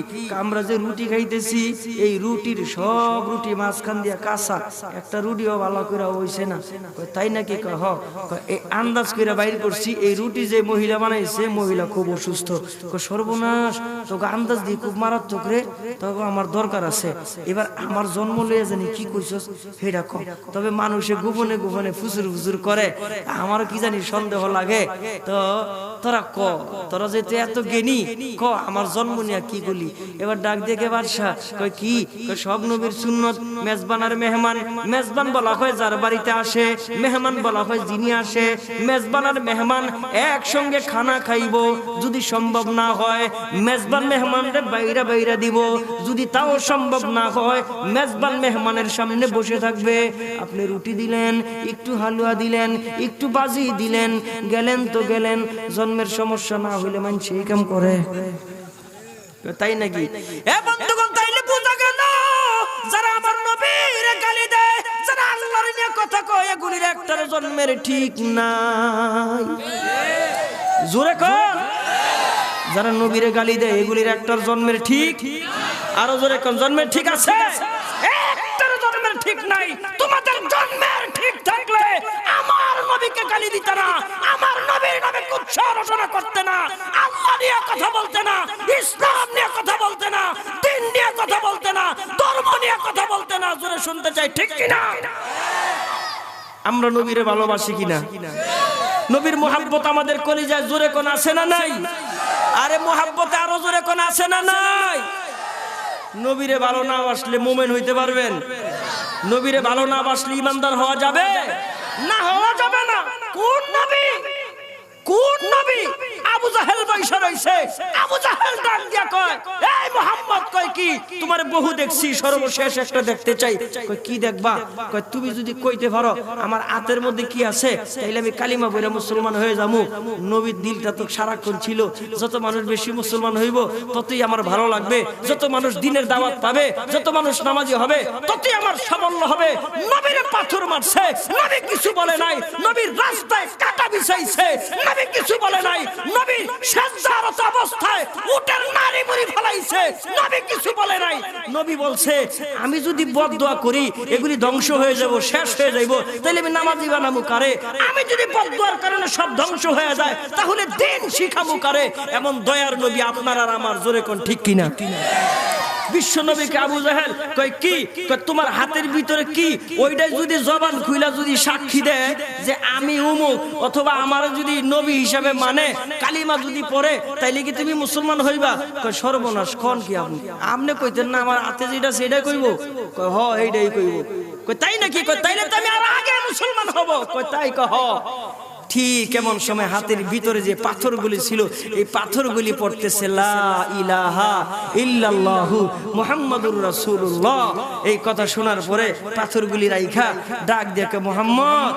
আমরা যে রুটি খাইতেছি এই রুটির সব রুটি মাঝখান দিয়া কাঁচা, একটা রুটিও ভালো করে হইছে না। কয় তাই নাকি? কয় কয় এই আন্দাজ করে বাইর করছি এই রুটি যে মহিলা বানাইছে মহিলা খুব অসুস্থ। কয় সর্বনাশ, তোকে আন্দাজ দিয়ে খুব মারাত্মক রে, তবে আমার দরকার আছে। এবার আমার জন্ম লইয়া জানি কি কইছস সেটা কম, তবে মানুষে গোপনে গোপনে ফুসুর ফুসুর করে, আমার কি জানি সন্দেহ লাগে। তো তোরা তোরা যেহেতু এত জ্ঞানী, আমার জন্ম নিয়ে কি বলি? এবার ডাক দিয়ে বাদশা কয় কি? সব নবীর সুন্নত মেজবান আর মেহমান। মেজবান বলা হয় যার বাড়িতে আসে, মেহমান বলা হয় যিনি আসে। মেজবান আর মেহমান একসঙ্গে খানা খাইব, যদি সম্ভব না হয় মেজবান মেহমানরে বাইরা বাইরা দিব, যদি তাও সম্ভব না হয় মেজবান মেহমানের সামনে বসে থাকবে। আপনি রুটি দিলেন, একটু হালুয়া দিলেন, একটু বাজি দিলেন, গেলেন তো গেলেন। জন্মের সমস্যা না হইলে মানুষ এই কাম করে, তাই নাকি? এ বন্ধুগণ, তাইলে বুঝা গেল যারা আমার নবীর গালি দেয়, যারা আল্লাহর নিয়ে কথা কয়, এগুলির একটার জন্মের ঠিক নাই। জোরে কোন? যারা নবীর গালি দেয় এগুলির একটার জন্মের ঠিক, আরো জোরে কোন? জন্মের ঠিক আছে? একটার জন্মের ঠিক নাই। তোমাদের জন্মের ঠিক থাকলে আমার নবীকে গালি দিতে না, আমার নবীর নামে কুৎসা রচনা করতে না, আল্লাহ নিয়ে কথা বলতে না, ইসলাম নিয়ে কথা বলতে না, দিন নিয়ে কথা বলতে না, ধর্ম নিয়ে কথা বলতে না। জোরে শুনতে চাই, ঠিক কিনা? আমরা নবীরে ভালোবাসি কিনা? নবীর মুহাব্বত আমাদের কলিজায় জোরে কোন আছে না নাই? আরে মুহাব্বতে আরো জোরে কোন আছে না নাই? নবীরে ভালো না বাসলে মুমিন হইতে পারবেন? নবীরে ভালো না বাসলে ইমানদার হওয়া যাবে না? হওয়া যাবে না। কোন নবী? কোন নবী? আবু জাহেল বৈশা রইছে। আবু জাহেল ডাক দিয়া কয়, এই মুহাম্মদ, কয় কি? তোমারে বহু দেখছি, সর্বশেষ একটা দেখতে চাই। কয় কি দেখবা? কয় তুমি যদি কইতে পারো আমার হাতের মধ্যে কি আছে, তাইলে আমি কালিমা পড়ে মুসলমান হয়ে যাবো। নবীর দিলটা তো সারাক্ষণ ছিল, যত মানুষ বেশি মুসলমান হইব ততই আমার ভালো লাগবে, যত মানুষ দিনের দাওয়াত পাবে, যত মানুষ নামাজি হবে ততই আমার সাফল্য হবে। নবীরে পাথর মারছে, নবী কিছু বলে নাই। নবীর রাস্তায় কাটা বিছাইছে, নবী কিছু বলে নাই। নবী সেজদারত অবস্থায় উটের নাড়ি মুড়ি ফলাইছে, নবী কিছু বলে নাই। নবী বলছে আমি যদি বদদোয়া করি এগুলি ধ্বংস হয়ে যাব, শেষ হয়ে যাইব, তাহলে আমি নামাজি বানামু কারে? আমি যদি বদদোয়ার কারণে সব ধ্বংস হয়ে যায় তাহলে দিন শিখামু কারে? এমন দয়ার নবী আপনার আর আমার, জোরে কোন ঠিক কিনা? বিশ্ব নবীকে আবু জাহেল কয় কি? কয় তোমার হাতের ভিতরে কি? ওইটাই যদি জবান খুইলা যদি সাক্ষী দেয় যে আমি উমুক, অথবা আমার যদি নবী হিসাবে মানে, কালিমা যদি পড়ে, তাইলে কি তুমি মুসলমান হইবা? কয় সর্বনাশ, কোন কি আপনি? আপনি কইতেন না আমার হাতে যেটা সেটাই কইব? কয় হ, এইটাই কইব। কয় তাই নাকি? কয় তাইলে তো আমি আর আগে মুসলমান হব। কয় তাই? কয় হ। ঠিক এমন সময় হাতের ভিতরে যে পাথরগুলি ছিল, এই পাথরগুলি পড়তেছে লা ইলাহা ইল্লাল্লাহু মুহাম্মাদুর রাসূলুল্লাহ। এই কথা শোনার পরে পাথরগুলি রাইখা ডাক দেখে, মুহাম্মদ,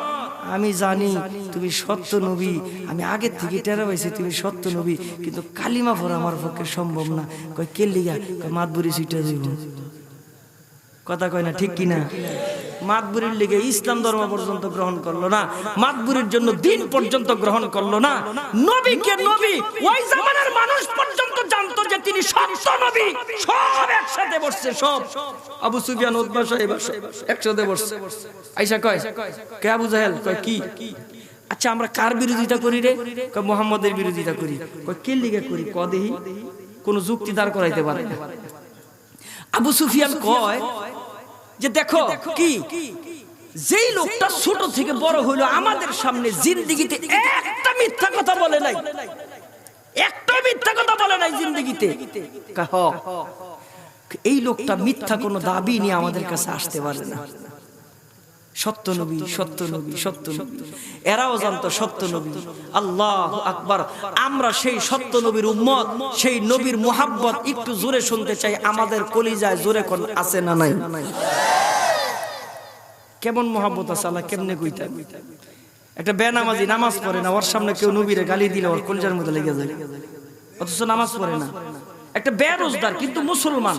আমি জানি তুমি সত্য নবী, আমি আগে থেকে টেরা পাইছি তুমি সত্য নবী, কিন্তু কালিমা পড়া আমার পক্ষে সম্ভব না। কয় কে লিগা? কয় মাতবুরি সিটা দিব। কথা কয় না, ঠিক কিনা? মাতবুরির লিগে ইসলাম ধর্ম পর্যন্ত গ্রহণ করলো না, মাতবুরির জন্য দিন পর্যন্ত গ্রহণ করলো না। নবীকে নবী ওই জামানার মানুষ পর্যন্ত জানতো যে তিনি সত্য নবী। সব একসাথে বসছে, সব আবু সুফিয়ান, উতবা সাহেব একসাথে বসছে। আয়েশা কয়, কে আবু জাহেল? কয় কি? আচ্ছা আমরা কার বিরোধিতা করি রে? কয় মুহাম্মদের বিরোধিতা করি। কয় কে লিগে করি? ক দেহি। কোন যুক্তি দাঁড় করাইতে পারে না। আবু সুফিয়ান কয় যে দেখো কি, যেই লোকটা ছোট থেকে বড় হইলো আমাদের সামনে জিন্দেগিতে একটা মিথ্যা কথা বলে নাই, একটা মিথ্যা কথা বলে নাই জিন্দেগিতে। এই লোকটা মিথ্যা কোনো দাবি নিয়ে আমাদের কাছে আসতে পারে না। সত্য নবী, সত্য নবী, সত্য নবী। এরাও জানতো সত্য নবী। আল্লাহু আকবার। আমরা সেই সত্য নবীর উম্মত, সেই নবীর মুহাব্বত একটু জোরে শুনতে চাই। আমাদের কলিজায় জোরে কোন আছে না নাই? কেমন মুহাব্বত আছে? আল্লাহ কেমনে কইতা? একটা বেনামাজি নামাজ পড়ে না, ওর সামনে কেউ নবীরে গালি দিলে ওর কলিজার মধ্যে লেগে যায়, অথচ নামাজ পড়ে না। একটা বেরোজগার কিন্তু মুসলমান,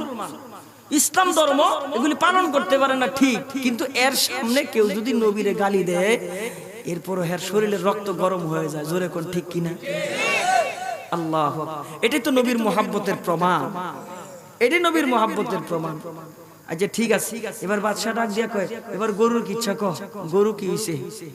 ইসলাম ধর্ম এগুলি পালন করতে পারে না, ঠিক, কিন্তু এর সামনে কেউ যদি নবীরে গালি দেয় এরপরও এর শরীরের রক্ত গরম হয়ে যায়। জোরে কোন ঠিক কিনা? আল্লাহু আকবার। এটাই তো নবীর মুহাব্বতের প্রমাণ, এটাই নবীর মুহাব্বতের প্রমাণ। আচ্ছা ঠিক আছে, এবার বাদশা ডাক দিয়া কয় এবার গরুর কি ইচ্ছা, গরু কি হইছে?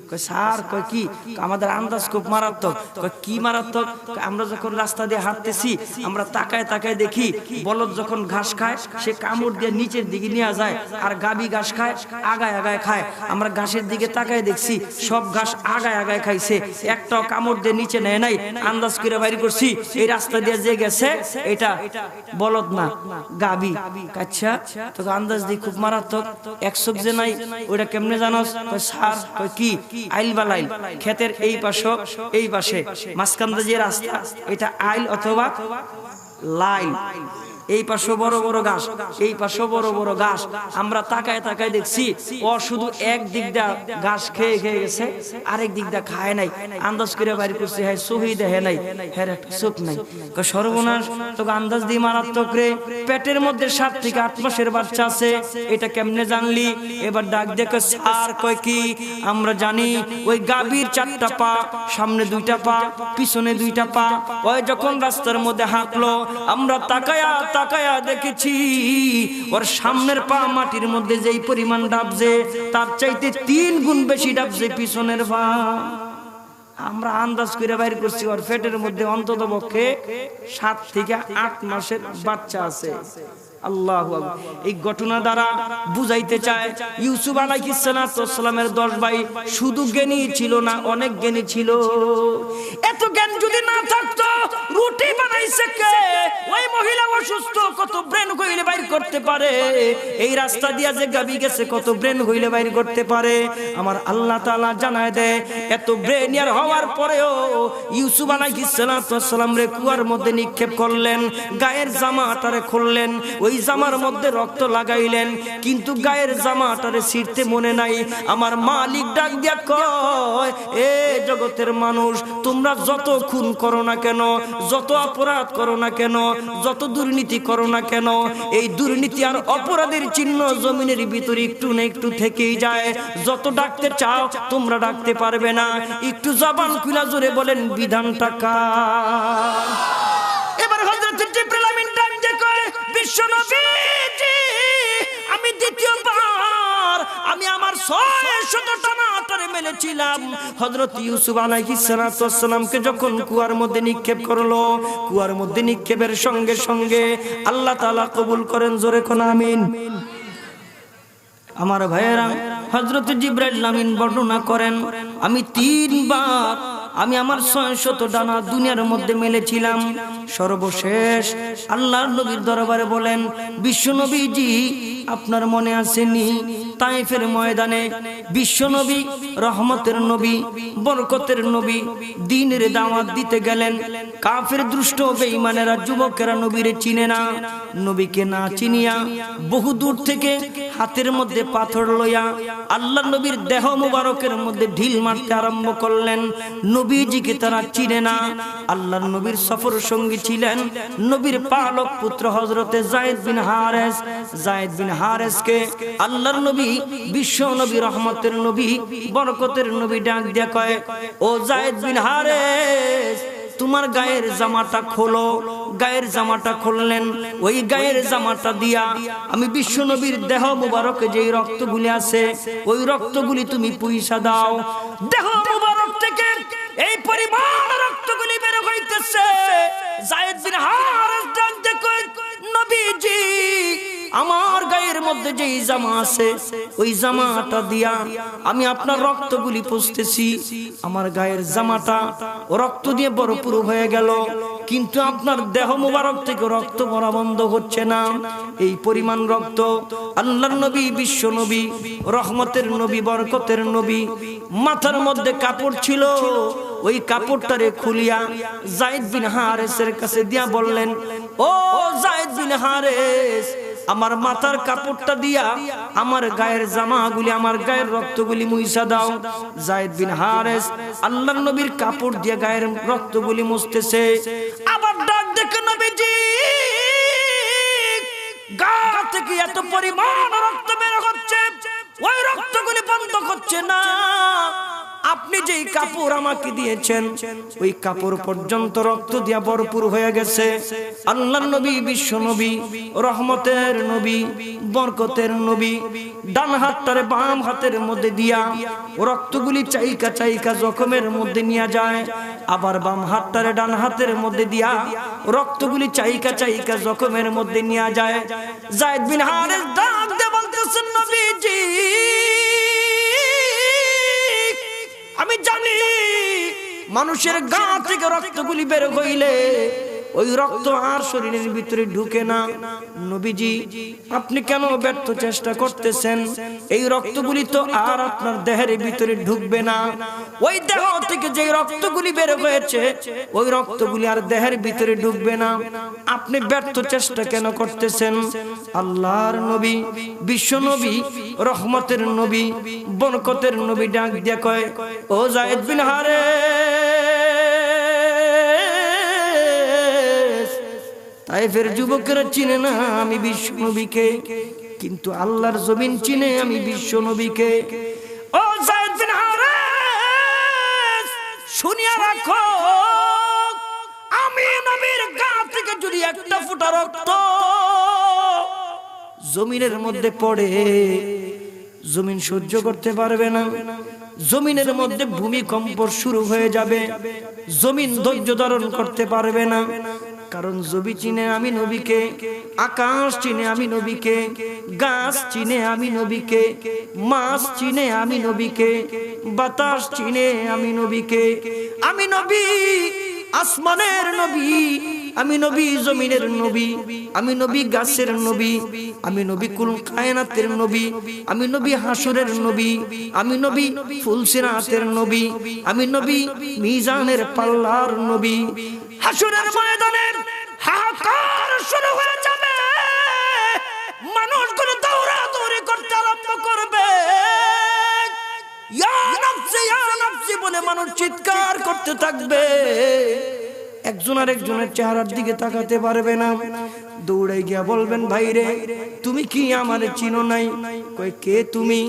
কয় স্যার, কয় কি? আমাদের আন্দাজ খুব মারাত্মক। কয় কি মারাত্মক? আমরা যখন রাস্তা দিয়ে হাঁটতেছি আমরা তাকায় তাকায় দেখি বলদ যখন ঘাস খায় সে কামড় দিয়ে নিচের দিকে নিয়ে যায়, আর গাবি ঘাস খায় আগায় আগায় খায়। আমরা ঘাসের দিকে তাকায় দেখছি সব ঘাস আগায় আগায় খাইছে, একটাও কামড় দিয়ে নিচে নেয় নাই। আন্দাজ করে বাইর করছি এই রাস্তা দিয়ে যে গেছে এটা বলদ না, গাবি। আচ্ছা, তো আন্দাজ দিই খুব মারাত্মক। একশো যে নাই ওইটা কেমনে জানোস? সার কি আইল বালাইল, ক্ষেতের এই পাশে এই পাশে মাঝখান যে রাস্তা এটা আইল অথবা লাইল, এই পাশে বড় বড় ঘাস, এই পাশে বড় বড় ঘাস। আমরা তাকায় তাকায় দেখছি ও শুধু এক দিক দা ঘাস খেয়ে খেয়ে গেছে, আরেক দিক দা খায় নাই। আন্দাজ করে বাইরে করছি হ্যাঁ সহি দেখে নাই, হ্যাঁ একটা চোখ নাই। সর্বনাশ, তোকে আন্দাজ দিয়ে মারাত্মক রে। পেটের মধ্যে 7 থেকে 8 মাসের বাচ্চা আছে, এটা কেমনে জানলি? এবার ডাক দেখে স্যার, কয় কি? আমরা জানি ওই গাভীর 4টা পা, সামনে 2টা পা, পিছনে 2টা পা। ওই যখন রাস্তার মধ্যে হাঁটলো আমরা তাকায়া তাকায়া দেখেছি ওর সামনের পা মাটির মধ্যে যেই পরিমাণ ডাবছে তার চাইতে 3 গুণ বেশি ডাবছে পিছনের পা। আমরা আন্দাজ করে বাইর করছি ওর পেটের মধ্যে অন্তত পক্ষে 7 থেকে 8 মাসের বাচ্চা আছে। আল্লাহু আকবার। এই ঘটনা দ্বারা বুঝাইতে চায় ইউসুফ আলাইহিস সালামের 10 ভাই শুধু জ্ঞানী ছিল না, অনেক জ্ঞানী ছিল। এত জ্ঞান যদি না থাকতো রুটি বানাইছে কে? ওই মহিলা অসুস্থ, কত ব্রেন হইলে বাইর করতে পারে। এই রাস্তা দিয়া যে গাবি গেছে কত ব্রেন হইলে বাইর করতে পারে। আমার আল্লাহ তাআলা জানায় দেয় এত ব্রেন ইয়ার হওয়ার পরেও ইউসুফ আলাইহিস সালাম রে কুয়ার মধ্যে নিক্ষেপ করলেন, গায়ের জামাটারে খুললেন, ওই জামার মধ্যে রক্ত লাগাইলেন, কিন্তু গায়ের জামাটারে ছিঁড়তে মনে নাই। আমার মালিক ডাক দিয়া কয় এ জগতের মানুষ, তোমরা যত খুন করো না কেন, যত অপরাধ করো না কেন, যত দুর্নীতি করো না কেন, এই দুর্নীতি আর অপরাধের চিহ্ন জমিনের ভিতরে একটু না একটু থেকেই যায়। যত ডাকতে চাও তোমরা ডাকতে পারবে না। একটু জবান খুলা জোরে বলেন বিধানটা কার? এবার হযরত জিবরাইল আমিন ডাক দিয়ে কয় বিশ্বনবীজি, আমি দ্বিতীয়বার আমি আমার 600 টানাটারে মেলেছিলাম। হযরত ইউসুফ আলাইহিস সালামকে যখন কুয়ার মধ্যে নিক্ষেপ করলো, কুয়ার মধ্যে নিক্ষেপের সঙ্গে সঙ্গে আল্লাহ তাআলা কবুল করেন, জোরে কোন আমিন। আমার ভাইয়েরা, হযরত জিবরাইল আমিন বর্ণনা করেন আমি 3 বার আমি আমার 600 ডানা দুনিয়ার মধ্যে মেলেছিলাম। সর্বশেষ আল্লাহর নবীর দরবারে বলেন বিশ্বনবীজি, আপনার মনে আসেনি তায়েফের ময়দানে বিশ্বনবী রহমতের নবী, বরকতের নবী দ্বীনের দাওয়াত দিতে গেলেন। কাফের দুষ্ট বেঈমানেরা যুবকেরা নবীরে চিনে না, নবীকে না চিনিয়া বহু দূর থেকে হাতের মধ্যে পাথর লইয়া আল্লাহর নবীর দেহ মুবারকের মধ্যে ঢিল মারতে আরম্ভ করলেন। নবীজিকে তারা চিনে না। আল্লাহর নবীর সফর সঙ্গী ছিলেন নবীর পালক পুত্র হযরতে যায়েদ বিন হারেস। যায়েদ বিন হারেসকে আল্লাহর নবী বিশ্ব নবী রহমতের নবী বরকতের নবী ডাক দিয়া কয় ও যায়েদ বিন হারেস, তোমার গায়ের জামাটা খোলো। গায়ের জামাটা খুললেন। ওই গায়ের জামাটা দিয়া আমি বিশ্ব নবীর দেহ মুবারকে যেই রক্তগুলি আছে ওই রক্তগুলি তুমি পুইসা দাও। দেহ মুবারক থেকে এই পরিমাণ রক্তগুলি বের হইতেছে। যায়েদ বিন হারেস ডাক দিয়ে কয় নবীজি, আমার গায়ের মধ্যে যেই জামা আছে ওই জামাটা দিয়া আমি আপনার রক্তগুলি পুষতেছি। আমার গায়ের জামাটা রক্ত দিয়ে ভরপুর হয়ে গেল, কিন্তু আপনার দেহ মুবারক থেকে রক্ত পড়া বন্ধ হচ্ছে না। এই পরিমাণ রক্ত আল্লাহর নবী বিশ্ব নবী রহমতের নবী বরকতের নবী মাথার মধ্যে কাপড় ছিল, ওই কাপড়টারে খুলিয়া যায়েদ বিন হারেসের কাছে দিয়া বললেন ও যায়েদ বিন হারেস, আমার মাথার কাপড়টা দিয়া আমার গায়ের জামাগুলি আমার গায়ের রক্তগুলি মুইসা দাও। যায়েদ বিন হারেস আল্লাহর নবীর কাপড় দিয়ে গায়ের রক্তগুলি মুছতেছে। আবার ডাক দেখে নবীজি, গা থেকে এত পরিমাণ রক্ত বের হচ্ছে, ওই রক্তগুলি বন্ধ হচ্ছে না। আপনি যেই কাপড় আমাকে দিয়েছেন ওই কাপড় পর্যন্ত রক্ত দিয়া ভরপুর হয়ে গেছে। আল্লাহর নবী, বিশ্ব নবী, রহমতের নবী, বরকতের নবী ডান হাতটারে বাম হাতের মধ্যে দিয়া রক্তগুলি চাইকা চাইকা জখমের মধ্যে নিয়ে যায়, আবার বাম হাতটারে ডান হাতের মধ্যে দিয়া রক্তগুলি চাইকা চাইকা জখমের মধ্যে নিয়ে যায়। যায়েদ বিন হারেস ডাক দিয়ে বলতেছেন, নবীজি আমি জানি মানুষের গা থেকে রক্তগুলি বের হইলে ওই রক্ত আর শরীরের ভিতরে ঢুকে না। নবীজি আপনি কেন ব্যর্থ চেষ্টা করতেছেন? এই রক্তগুলি তো আর আপনার দেহের ভিতরে ঢুকবে না। ওই দেহ থেকে যে রক্তগুলি বের হয়েছে ওই রক্তগুলি আর দেহের ভিতরে ঢুকবে না। আপনি ব্যর্থ চেষ্টা কেন করতেছেন? আল্লাহর নবী, বিশ্ব নবী, রহমতের নবী, বরকতের নবী ডাক দিয়া কয়, ও যায়েদ বিন হারেস, তায়েফের যুবকেরা চিনে না আমি বিশ্ব নবীকে, কিন্তু আল্লাহর জমিন চিনে আমি বিশ্ব নবীকে। ও যায়েদ বিন হারেস, শুনিয়া রাখো, আমি নবীর গা থেকে যদি একটা ফোঁটা রক্ত জমিনের মধ্যে পড়ে, জমিন সহ্য করতে পারবে না। জমিনের মধ্যে ভূমিকম্প শুরু হয়ে যাবে, জমিন ধৈর্য ধারণ করতে পারবে না। কারণ জমি চিনে আমি নবীকে, আকাশ চিনে আমি নবীকে, গাছ চিনে আমি নবীকে, মাছ চিনে আমি নবীকে, বাতাস চিনে আমি নবীকে। আমি নবী আসমানের নবী, আমি নবী জমিনের নবী, আমি নবী গাছের নবী, আমি নবী কুল কায়নাতের নবী, আমি নবী হাসরের নবী, আমি নবী ফুলসিরাতের নবী, আমি নবী মিজানের পাল্লার নবী। হাসরের ময়দানের হাহাকার শুরু হয়ে যাবে, মানুষগুলো দৌড়াদৌড়ি করতে আরম্ভ করবে, ইয়া নাফসি ইয়া নাফসি বলে মানুষ চিৎকার করতে থাকবে। একজন আর একজনের চেহারার দিকে তাকাতে পারবে না। দৌড়ে গিয়া বলবেন, ভাই রে তুমি কি আমারে চিনো নাই? কই কে তুমি?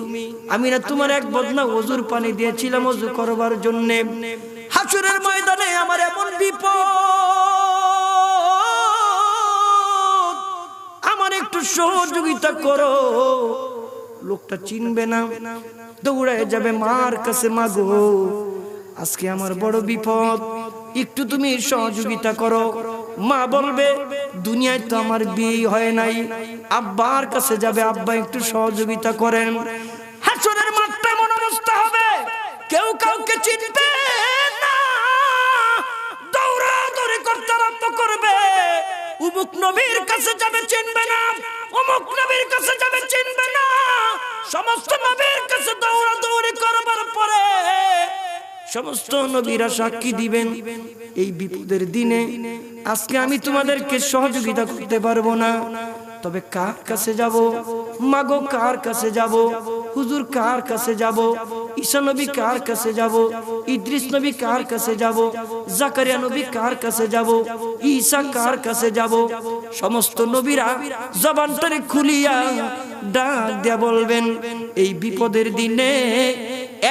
আমি না তোমার এক বদনা ওযুর পানি দিয়েছিলাম ওযু করবার জন্য। হাসরের ময়দানে আমার এমন বিপদ, আমার একটু সহযোগিতা করো। লোকটা চিনবে না, দৌড়ে যাবে মার কাছে, মাগো আজকে আমার বড় বিপদ, একটু তুমি সহযোগিতা করো। মা বলবে, দুনিয়ায় তো আমার বিয়ে হয় নাই। আব্বার কাছে যাবে, আব্বা একটু সহযোগিতা করেন। হাসরের মাঠটা এমন অবস্থা হবে, কেউ কাউকে চিনবে না, দৌড়াদৌড়ি করতে আরম্ভ করবে। অমুক নবীর কাছে যাবে, চিনবে না, অমুক নবীর কাছে যাবে, চিনবে না। সমস্ত নবীর কাছে দৌড়াদৌড়ি করবার পরে সমস্ত নবীরা সাক্ষী দিবেন, এই বিপদের দিনে আজকে আমি তোমাদেরকে সহযোগিতা করতে পারবো না। তবে কার কাছে যাব? মাগো কার কাছে যাব? হুজুর কার কাছে যাব? ঈসা নবী কার কাছে যাব? ইদ্রিস নবী কার কাছে যাব? জাকারিয়া নবী কার কাছে যাব? ঈসা কার কাছে যাব? সমস্ত নবীরা জবানটারে খুলিয়া ডাক দিয়া বলবেন, এই বিপদের দিনে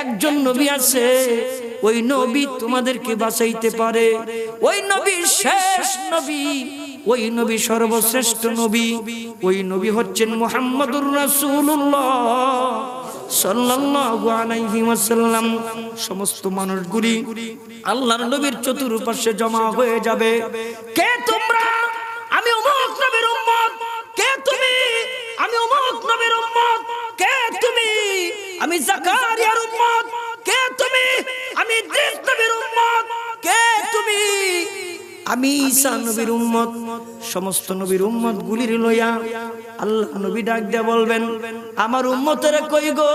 একজন নবী আছে, ওই নবী তোমাদেরকে বাঁচাইতে পারে। ওই নবী শেষ নবী, ওই নবী সর্বশ্রেষ্ঠ নবী, ওই নবী হচ্ছেন মুহাম্মদুর রাসূলুল্লাহ সাল্লাল্লাহু আলাইহি ওয়াসাল্লাম। সমস্ত মানুষগুলি আল্লাহর নবীর চতুর্পাশে জমা হয়ে যাবে। কে তোমরা? আমি অমুক নবীর উম্মত। কে তুমি? আমি অমুক নবীর উম্মত। কে তুমি? আমি জাকারিয়ার উম্মত। কে তুমি? আমি ইদ্রিস নবীর উম্মত। কে তুমি? আমি ঈসা নবীর উম্মত। সমস্ত নবীর উম্মত গুলির লইয়া আল্লাহ নবী ডাক দিয়া বলবেন, আমার উম্মতেরা কই গো?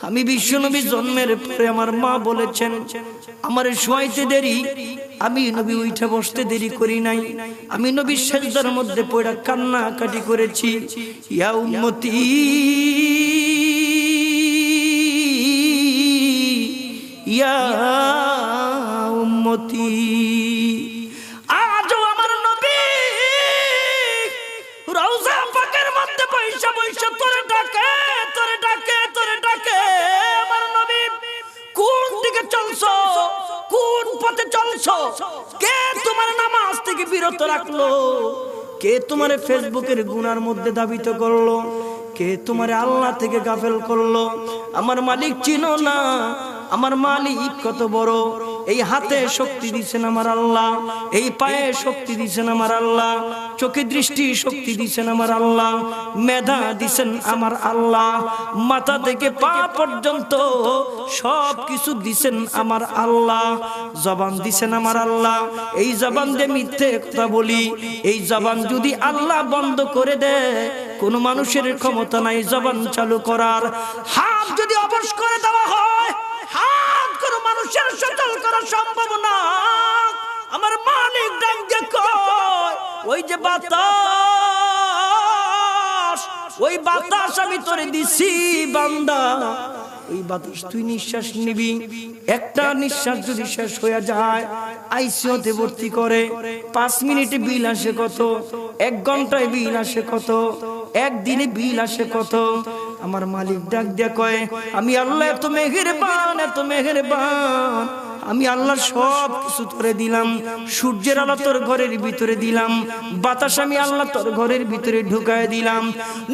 আমি বিশ্ব নবী জন্মের পরে আমার মা বলেছেন আমারে শোয়াইতে দেরি, আমি নবী উঠে বসতে দেরি করি নাই। আমি নবী সেজদার মধ্যে পড়ে কান্নাকাটি করেছি। ইয়া উম্মতি ইয়া উম্মতি। আজও আমার নবী রওজা পাকের মধ্যে বৈশা বৈশা তোরে ডাকে, তোরে ডাকে, তোরে ডাকে। চলছো? কোন পথে চলছো? কে তোমার নামাজ থেকে বিরত রাখলো? কে তোমার ফেসবুকের গুনার মধ্যে ধাবিত করলো? কে তোমার আল্লাহ থেকে গাফেল করলো? আমার মালিক চিনো না? আমার মালিক কত বড়। এই হাতে শক্তি দিয়েছেন আমার আল্লাহ, এই পায়ে শক্তি দিয়েছেন আমার আল্লাহ, চোখে দৃষ্টি শক্তি দিয়েছেন আমার আল্লাহ, মেধা দিয়েছেন আমার আল্লাহ, মাথা থেকে পা পর্যন্ত সব কিছু দিয়েছেন আমার আল্লাহ, জবান দিয়েছেন আমার আল্লাহ। এই জবান দিয়ে মিথ্যে কথা বলি, এই জবান যদি আল্লাহ বন্ধ করে দেয়, কোন মানুষের ক্ষমতা নাই জবান চালু করার। হাত যদি অবশ করে দেওয়া হয়, হাত কোন মানুষের সচল করা সম্ভব না। আমার মালিক ডাক দিয়ে কয়, ওই যে বাতাস, ওই বাতাস আমি তোরে দিছি বান্দা, এই বাতাস তুই নিঃশ্বাস নিবি। একটা নিঃশ্বাস যদি শেষ হয়ে যায়, আইসিইউতে ভর্তি করে, 5 মিনিটে বিল আসে কত, 1 ঘন্টায় বিল আসে কত, একদিনে বিল আসে কত। আমার মালিক ডাক দিয়া কয়, আমি আল্লাহ এত মেহেরবান, এত মেহেরবান, আমি আল্লাহ সব কিছু তোরে দিলাম। সূর্যের আলো তোর ঘরের ভিতরে দিলাম, বাতাস আমি আল্লাহ তোর ঘরের ভিতরে ঢুকায় দিলাম,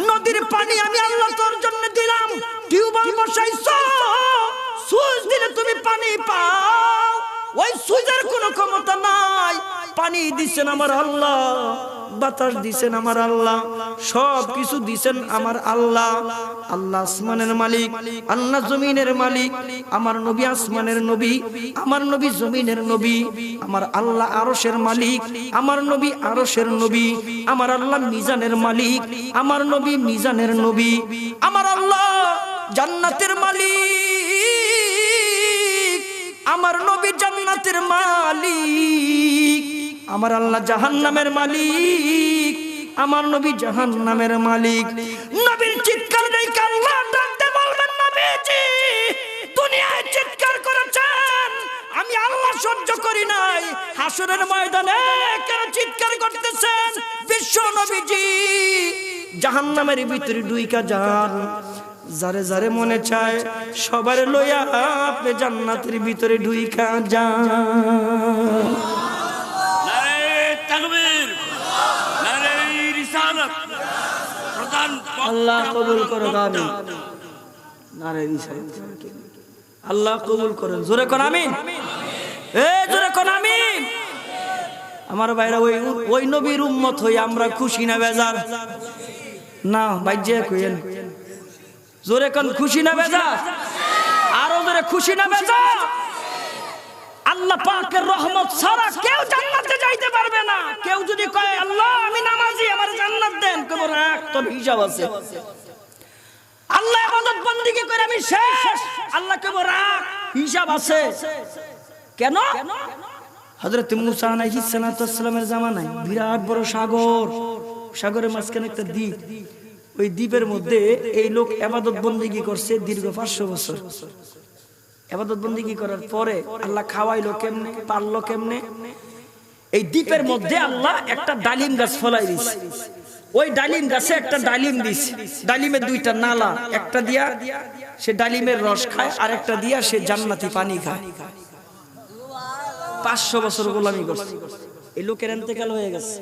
নদীর পানি আমি আল্লাহ তোর জন্য দিলাম। টিউবওয়েল বসাইছো, সুইচ দিলে তুমি পানি পাও, ওই সুইচের কোনো ক্ষমতা নাই। পানি দিছেন আমার আল্লাহ, বাতাস দিছেন আমার আল্লাহ, সব কিছু দিছেন আমার আল্লাহ। আল্লাহ আসমানের মালিক, আল্লাহ জমিনের মালিক। আমার নবী আসমানের নবী, আমার নবী জমিনের নবী। আমার আল্লাহ আরশের মালিক, আমার নবী আরশের নবী। আমার আল্লাহ মিজানের মালিক, আমার নবী মিজানের নবী। আমার আল্লাহ জান্নাতের মালিক, আমার নবী জান্নাতের মালিক। আমার আল্লাহ জাহান্নামের মালিক, আমার নবী জাহান্নামের মালিক। নবীর চিৎকার দেখে আল্লাহ ডাকতে বলবেন, নবীজি দুনিয়ায় চিৎকার করেছেন, আমি আল্লাহ সহ্য করি নাই, হাসরের ময়দানে কেন চিৎকার করতেছেন? বিশ্ব নবীজি জাহান্নামের ভিতরে ঢুইকা যান, যারে যারে মনে চায় সবার লইয়া আপনি জান্নাতের ভিতরে ঢুইকা যান। আল্লাহ কবুল করো, আমিন। নারে রিসালাত, আল্লাহ কবুল করেন, জোরে কোন আমিন, জোরে কোন আমিন। আমার ভাইরা, ওই নবীর উম্মত হই আমরা খুশি না বেজার? না বাইজে কইেন, জোরে কোন খুশি না বেজার? আরো জোরে খুশি না বেজার? আল্লাহ পাকের রহমত ছাড়া কেউ জান্নাতে যাইতে পারবে না। কেউ যদি কয় আল্লাহ আমি নামাজি, আমার জান্নাত দেন, কব রাখ, তোর হিসাব আছে। আল্লাহ ইবাদত বندگی করে আমি শেষ, আল্লাহ কব রাখ, হিসাব আছে। কেন? হযরত মুসা আলাইহিস সালাতু ওয়াস সালামের জামানায় বিরাট বড় সাগর, সাগরের মাঝখানে একটা দ্বীপ। ওই দ্বীপের মধ্যে এই লোক ইবাদত বندگی করছে দীর্ঘ 500 বছর। ইবাদত বندگی করার পরে আল্লাহ খাওয়াইলো কেমনে, পাললো কেমনে? এই দ্বীপের মধ্যে আল্লাহ একটা ডালিম গাছ ফলাই দিয়েছে। ওই ডালিম গাছে একটা ডালিম দিছে, ডালিমের 2টা নালা, একটা দিয়া সে ডালিমের রস খায়, আর একটা দিয়া সে জান্নাতি পানি খায়। 500 বছর গোলামি করছে। এই লোকের ইন্তেকাল হয়ে গেছে।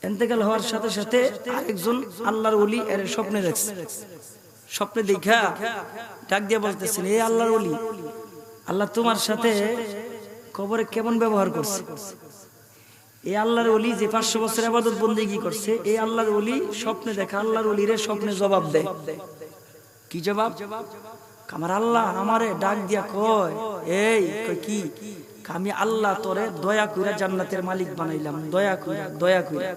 ইন্তেকাল হওয়ার সাথে সাথে আরেকজন আল্লাহর ওলি এর স্বপ্নে দেখছে। স্বপ্নে দেখা ডাক দিয়ে বলতেছেন, এই আল্লাহর ওলি, আল্লাহ তোমার সাথে কবরে কেমন ব্যবহার করছে? এই আল্লাহর ওলি যে 500 বছর ইবাদত বندگی করছে, এই আল্লাহর ওলি স্বপ্নে দেখা আল্লাহর ওলিরে স্বপ্নে জবাব দেয়। কি জবাব? আমার আল্লাহ আমারে ডাক দিয়া কয়, এই কয় কি? আমি আল্লাহ তোরে দয়া কইরা জান্নাতের মালিক বানাইলাম, দয়া কইরা, দয়া কইরা।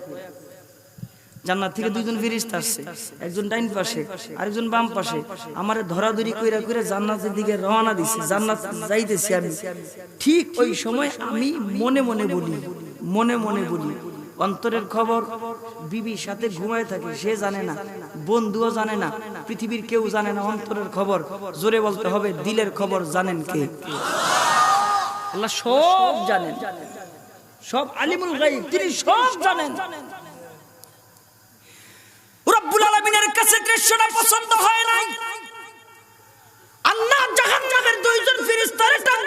জান্নাত থেকে 2জন ফেরেশতা আসছে, একজন ডাইন পাশে আরেকজন বাম পাশে। আমারে ধরাধরি কইরা কইরা জান্নাতের দিকে রওনা দিছে, জান্নাত যাইতেছি আমি। ঠিক ওই সময় আমি মনে মনে বলি, মনে মনে বলি, অন্তরের খবর বিবির সাথে ঘুমায় থাকে, সে জানে না, বন্ধুও জানে না, পৃথিবীর কেউ জানে না অন্তরের খবর। জোরে বলতে হবে, দিলের খবর জানেন কে? আল্লাহ সব জানেন, সব আলিমুল গায়ব, তিনি সব জানেন। রব্বুল আলামিনের কাছে দৃশ্যটা পছন্দ হয় নাই। আল্লাহ জাহান্নামের 2জন ফেরেশতারে ডাক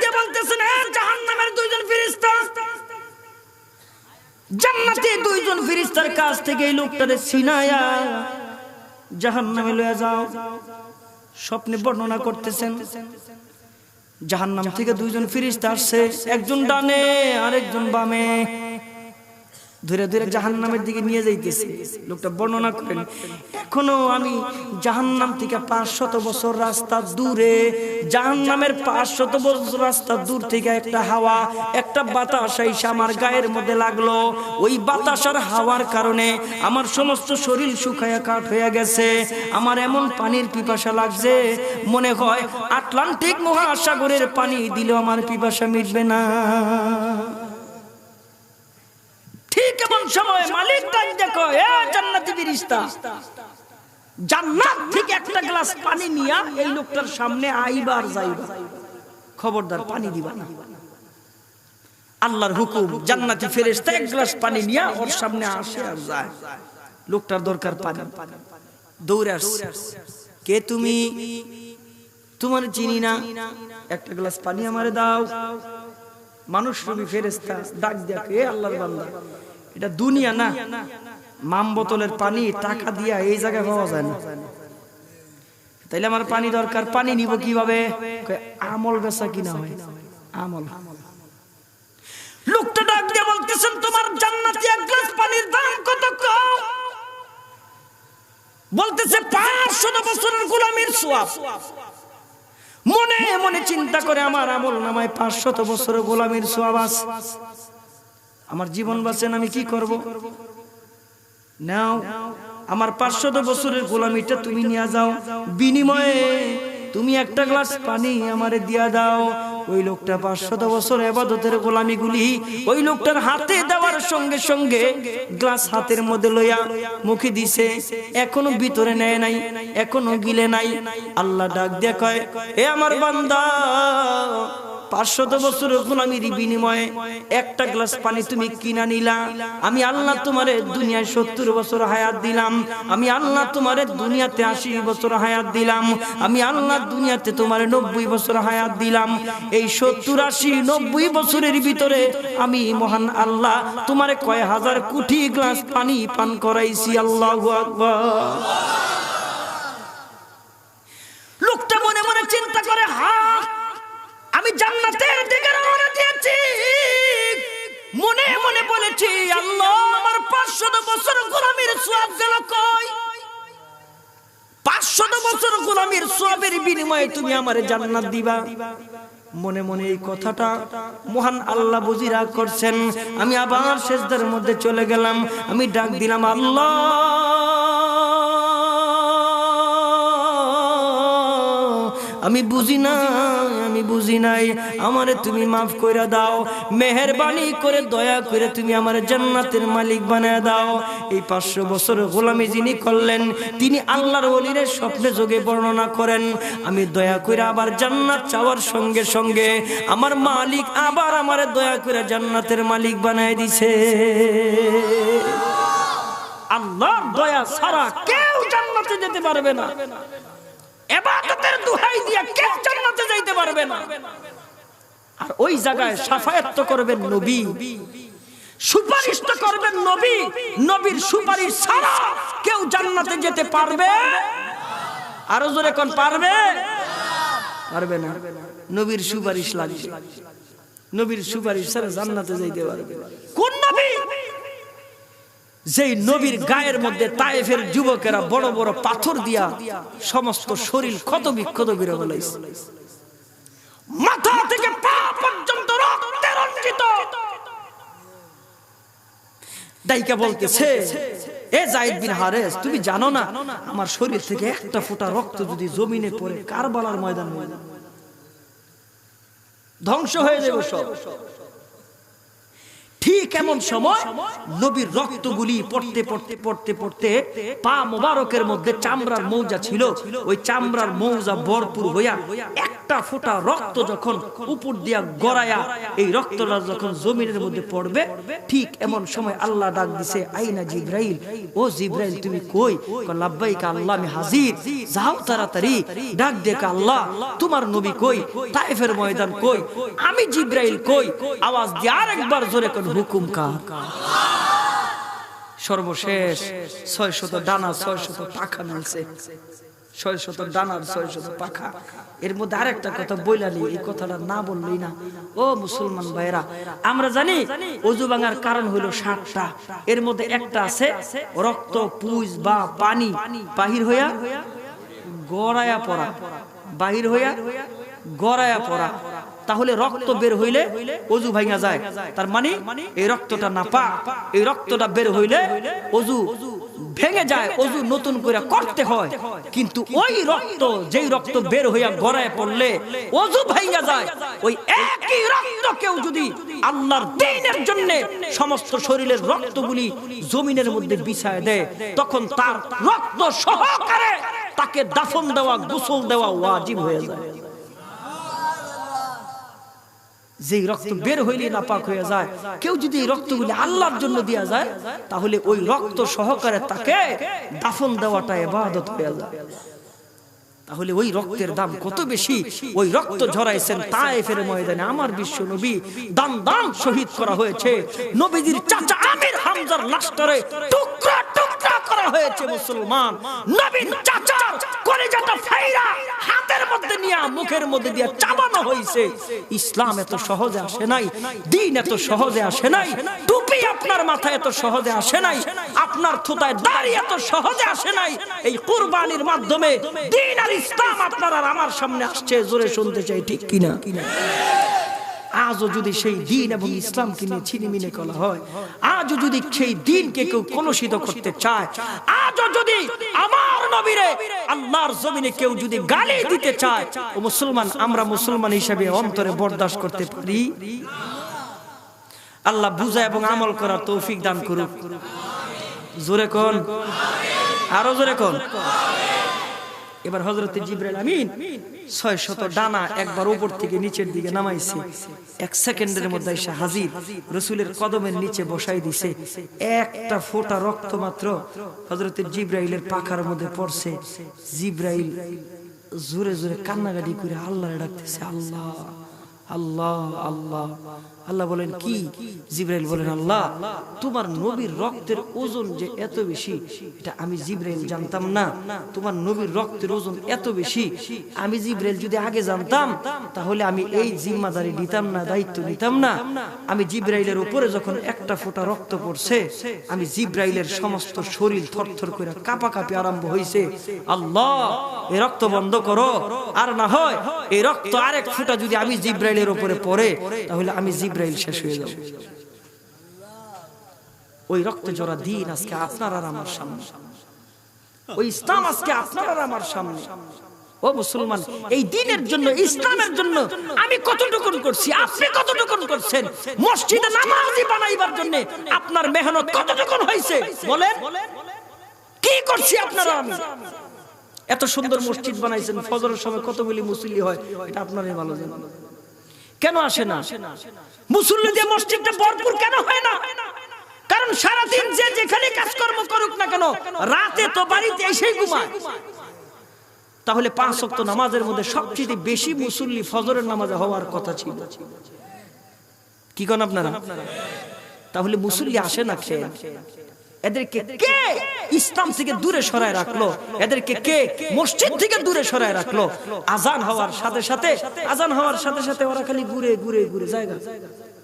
ফেরেশতার কাছ থেকে এই লোকটারে ছিনায়া জাহান্নামে লয়ে যাও। স্বপ্নে বর্ণনা করতেছেন জাহান্নাম থেকে দুইজন ফেরেশতা আসছে, একজন ডানে আর একজন বামে, ধীরে ধীরে জাহান্নামের দিকে নিয়ে যাইতেছে। লোকটা বর্ণনা করেন, এখনো আমি জাহান্নাম থেকে 500 বছর রাস্তা দূরে, জাহান্নামের 500 বছর রাস্তা দূর থেকে একটা হাওয়া, একটা বাতাস এসে আমার গায়ের মধ্যে লাগলো। ওই বাতাস আর হাওয়ার কারণে আমার সমস্ত শরীর শুকায়া কাঠ হয়ে গেছে। আমার এমন পানির পিপাসা লাগছে, মনে হয় আটলান্টিক মহাসাগরের পানি দিলেও আমার পিপাসা মিটবে না। ঠিক এমন সময় মালিক ডাক দেখো, এ জান্নাতি ফেরেশতা, জান্নাত থেকে একটা গ্লাস পানি নিয়া এই লোকটার সামনে আইবার যাইবা, খবরদার পানি দিবা না। আল্লাহর হুকুম, জান্নাতি ফেরেশতা এক গ্লাস পানি নিয়া ওর সামনে আসে আর যায়। লোকটার দরকার পানি, দৌড়ে আসছে, কে তুমি? তোমার চিনি না, একটা গ্লাস পানি আমারে দাও। মানুষ রূপী ফেরেশতা ডাক দেখে, আল্লাহর বান্দা, এটা দুনিয়া না, মাম বোতলের পানি টাকা দিয়া এই জায়গায় পাওয়া যায় না, তাইলে আমার পানি দরকার, পানি নিব কিভাবে? আমল বেচা কিনা হয়, আমল। লোকটা ডাক দিয়ে বলতেছেন, তোমার জান্নাতি এক গ্লাস পানির দাম কত? কম বলতেছে 500 বছরের গোলামীর সওয়াব। মনে মনে চিন্তা করে, আমার আমল নামায় 500 বছরের গোলামীর সওয়াব আছে, আমার জীবন বাঁচেন, আমি কি করব? নাও, আমার 500 বছরের গোলামীটা তুমি নিয়ে যাও, বিনিময়ে তুমি একটা গ্লাস পানি আমারে দিয়া দাও। ওই লোকটা 500 বছর ইবাদতের গোলামিগুলি ওই লোকটার হাতে দেওয়ার সঙ্গে সঙ্গে গ্লাস হাতের মধ্যে লইয়া মুখে দিছে, এখনো ভিতরে নেয় নাই, এখনো গিলে নাই। আল্লাহ ডাক দিয়ে কয়, এ আমার বান্দা, 500 বছরের গোলামির বিনিময়ে একটা গ্লাস পানি তুমি কিনা নিলা। আমি আল্লাহ তোমারে দুনিয়ায় 70 বছর হায়াত দিলাম, আমি আল্লাহ তোমারে দুনিয়াতে 80 বছর হায়াত দিলাম, আমি আল্লাহ দুনিয়াতে তোমারে 90 বছর হায়াত দিলাম। এই 70, 80, 90 বছরের ভিতরে আমি মহান আল্লাহ তোমারে কয় হাজার কোটি গ্লাস পানি পান করাইছি। আল্লাহু আকবার। লোকটা মনে মনে চিন্তা করে, হ্যাঁ, আমি জান্নাতের দিকে রওনা দিয়েছি, মনে মনে বলেছি, আল্লাহ আমার 500 বছর গোলামীর সওয়াব গেল কই? 500 বছর গোলামীর সওয়াবের বিনিময়ে তুমি আমারে জান্নাত দিবা। মনে মনে এই কথাটা মহান আল্লাহ বুঝি রাগ করছেন। আমি আবার সিজদার মধ্যে চলে গেলাম, আমি ডাক দিলাম, আল্লাহ আমি বুঝি না, আমি বুঝি নাই, আমারে তুমি মাফ করে দাও, মেহেরবানি করে দয়া করে তুমি আমার জান্নাতের মালিক বানায় দাও। এই 500 বছর গোলামি যিনি করলেন, তিনি আল্লাহর ওলির স্বপ্নে যোগে বর্ণনা করেন, আমি দয়া করে আবার জান্নাত চাওয়ার সঙ্গে সঙ্গে আমার মালিক আবার আমারে দয়া করে জান্নাতের মালিক বানায় দিছে। আল্লাহর দয়া ছাড়া কেউ জান্নাতে যেতে পারবে না, ইবাদতের দোহাই দিয়া কেউ জান্নাতে যাইতে পারবে না। আর ওই জায়গায় শাফায়াত তো করবেন নবী, সুপারিশ তো করবেন নবী, নবীর সুপারিশ ছাড়া কেউ জান্নাতে যেতে পারবে? আরো জোরে কোন পারবে? পারবে না। নবীর সুপারিশ লাগবে, নবীর সুপারিশ ছাড়া জান্নাতে যাইতে পারবে কোন নবী? যেই নবীর গায়ের মধ্যে তায়েফের যুবকেরা বড় বড় পাথর দিয়া সমস্ত শরীর ক্ষত বিক্ষত করে ফেলাইছে, মাথা থেকে পা পর্যন্ত রক্তে রঞ্জিত। দাইকা বলতেছে, এ যায়েদ বিন হারেস, তুমি জানো না আমার শরীর থেকে একটা ফোঁটা রক্ত যদি জমিনে পড়ে কারবালার ময়দান ধ্বংস হয়ে যাবে সব। ঠিক এমন সময় নবীর রক্তগুলি পড়তে পড়তে পড়তে পড়তে পা মোবারকের মধ্যে চামড়ার মৌজা ছিল, ওই চামড়ার মৌজা ভরপুর হইয়া একটা ফোঁটা রক্ত যখন উপর দিয়া গড়ায়া এই রক্তটা যখন জমিনের মধ্যে পড়বে, ঠিক এমন সময় আল্লাহ ডাক দিছে, আইনা জিব্রাইল, ও জিব্রাইল তুমি কই? লাব্বাইক আল্লাহ, আমি হাজির, যাও তাড়াতাড়ি। ডাক দেখে, আল্লাহ তোমার নবী কই? তায়েফের ময়দান কই? আমি জিব্রাইল কই? আওয়াজ দিয়ে আরেকবার জোরে কোন হুকুম কার? সর্বশেষ 600 ডানা 600 পাখা মিলছে, 600 ডানার 600 পাখা। এর মধ্যে আরেকটা কথা বইলালি, এই কথাটা না বললেই না। ও মুসলমান ভাইরা, আমরা জানি ওযু ভাঙার কারণ হলো 7টা। এর মধ্যে একটা আছে রক্ত, পুজ বা পানি বাহির হইয়া গড়ায়া পড়া, বাহির হইয়া গড়ায়া পড়া। তাহলে রক্ত বের হইলে ওযু ভাঙা যায়। তার মানে এই রক্তটা নাপাক, এই রক্তটা বের হইলে ওযু ভেঙে যায়, ওযু নতুন করে করতে হয়। কিন্তু ওই রক্ত, যেই রক্ত বের হইয়া গড়ায় পড়লে ওযু ভাঙা যায়, ওই একই রক্তকেও যদি আল্লাহর দ্বীনের জন্য সমস্ত শরীরের রক্তগুলি জমিনের মধ্যে বিছায় দেয়, তখন তার রক্ত সহকারে তাকে দাফন দেওয়া, গোসল দেওয়া ওয়াজিব হয়ে যায়। যে রক্ত বের হইলে নাপাক হয়ে যায়, কেউ যদি এই রক্তগুলি আল্লাহর জন্য দেয়া যায়, তাহলে ওই রক্ত সহকারে তাকে দাফন দেওয়াটা ইবাদত হয়ে যায়। তাহলে ওই রক্তের দাম কত বেশি। ওই রক্ত ঝরাইছেন তায়েফের ময়দানে, আমার বিশ্ব নবী দাম দাম শহীদ করা হয়েছে। নবীজির চাচা আমির হামজার লাশটারে টুকরা টুকরা করা হয়েছে। মুসলমান, নবীর চাচার কলিজাটা ফাইরা হাতের মধ্যে নিয়ে মুখের মধ্যে দিয়ে চাবানো হয়েছে। ইসলাম এত সহজে আসে নাই, দ্বীন এত সহজে আসে নাই, টুপি আপনার মাথায় এত সহজে আসে নাই, আপনার থুতায় দাড়ি এত সহজে আসে নাই। এই কুরবানির মাধ্যমে দ্বীন আর ইসলাম আপনার আর আমার সামনে আসছে। জোরে শুনতে চাই, ঠিক কিনা? আজও যদি সেই দ্বীন এবং ইসলামকে নিয়ে ছিনিমিনি করা হয়, আজও যদি সেই দ্বীনকে কেউ কলুষিত করতে চায়, আজও যদি আমার নবীরে আল্লাহর জমিনে কেউ যদি গালি দিতে চায়, ও মুসলমান, আমরা মুসলমান হিসেবে অন্তরে বরদাস্ত করতে পারি? আল্লাহ বুঝা এবং আমল করার তৌফিক দান করুক। জোরে কোন, আরো জোরে কোন। এবার হযরত জিবরাইল আমিন 600 ডানা একবার উপর থেকে নিচের দিকে নামাইছে। 1 সেকেন্ডের মধ্যে এসে হাজির, রাসূলের কদমের নিচে বসাই দিছে। একটা ফোঁটা রক্ত মাত্র হযরত জিবরাইলের পাখার মধ্যে পড়ছে। জিবরাইল জোরে জোরে কান্নাকাটি করে আল্লাহরে ডাকতেছে, আল্লাহ আল্লাহ আল্লাহ। আল্লাহ বলেন কি? জিবরাইল বলেন, আল্লাহ, তোমার নবীর রক্তের ওজন যে এত বেশি, এটা আমি জিবরাইল জানতাম না। তোমার নবীর রক্তের ওজন এত বেশি, আমি জিবরাইল যদি আগে জানতাম, তাহলে আমি এই জিম্মাদারি নিতাম না, দায়িত্ব নিতাম না। আমি জিবরাইলের উপরে যখন একটা ফোঁটা রক্ত পড়ছে, আমি জিবরাইলের সমস্ত শরীর থরথর করে কাঁপাকাঁপি আরম্ভ হয়েছে। আল্লাহ, এই রক্ত বন্ধ করো, আর না হয় এই রক্ত আরেক ফোঁটা যদি আমি জিবরাইলের উপরে পড়ে, তাহলে আমি জিবরাইল শেষ হয়ে যাব। ওই রক্ত জোড়া দ্বীন আজকে আপনার আর আমার সামনে, ওই ইসলাম আজকে আপনার আর আমার সামনে। ও মুসলমান, এই দ্বীনের জন্য, ইসলামের জন্য আমি কতটুকু করছি, আপনি কতটুকু করছেন? মসজিদে নামাজি বানাইবার জন্য আপনার মেহনত কতটুকু হয়েছে বলেন? কি করছি আপনারা? আমি এত সুন্দর মসজিদ বানাইছেন, ফজরের সময় কতগুলি মুসল্লি হয়, এটা আপনারাই ভালো জানেন। কেন আসে না? মুসল্লি দিয়ে মসজিদটা ভরপুর কেন হয় না? কারণ সারাদিন যে যেখানে কাজকর্ম করুক না কেন, রাতে তো বাড়িতে এসেই ঘুমায়। তাহলে 5 ওয়াক্ত নামাজের মধ্যে সবচেয়ে বেশি মুসল্লি ফজরের নামাজে হওয়ার কথা ছিল। কি কোন আপনারা? তাহলে মুসল্লি আসে না খেয়ে। এদেরকে কে ইসলাম থেকে দূরে সরায় রাখলো? এদেরকে কে মসজিদ থেকে দূরে সরায় রাখলো? আজান হওয়ার সাথে সাথে, আজান হওয়ার সাথে সাথে ওরা খালি ঘুরে ঘুরে ঘুরে জায়গা,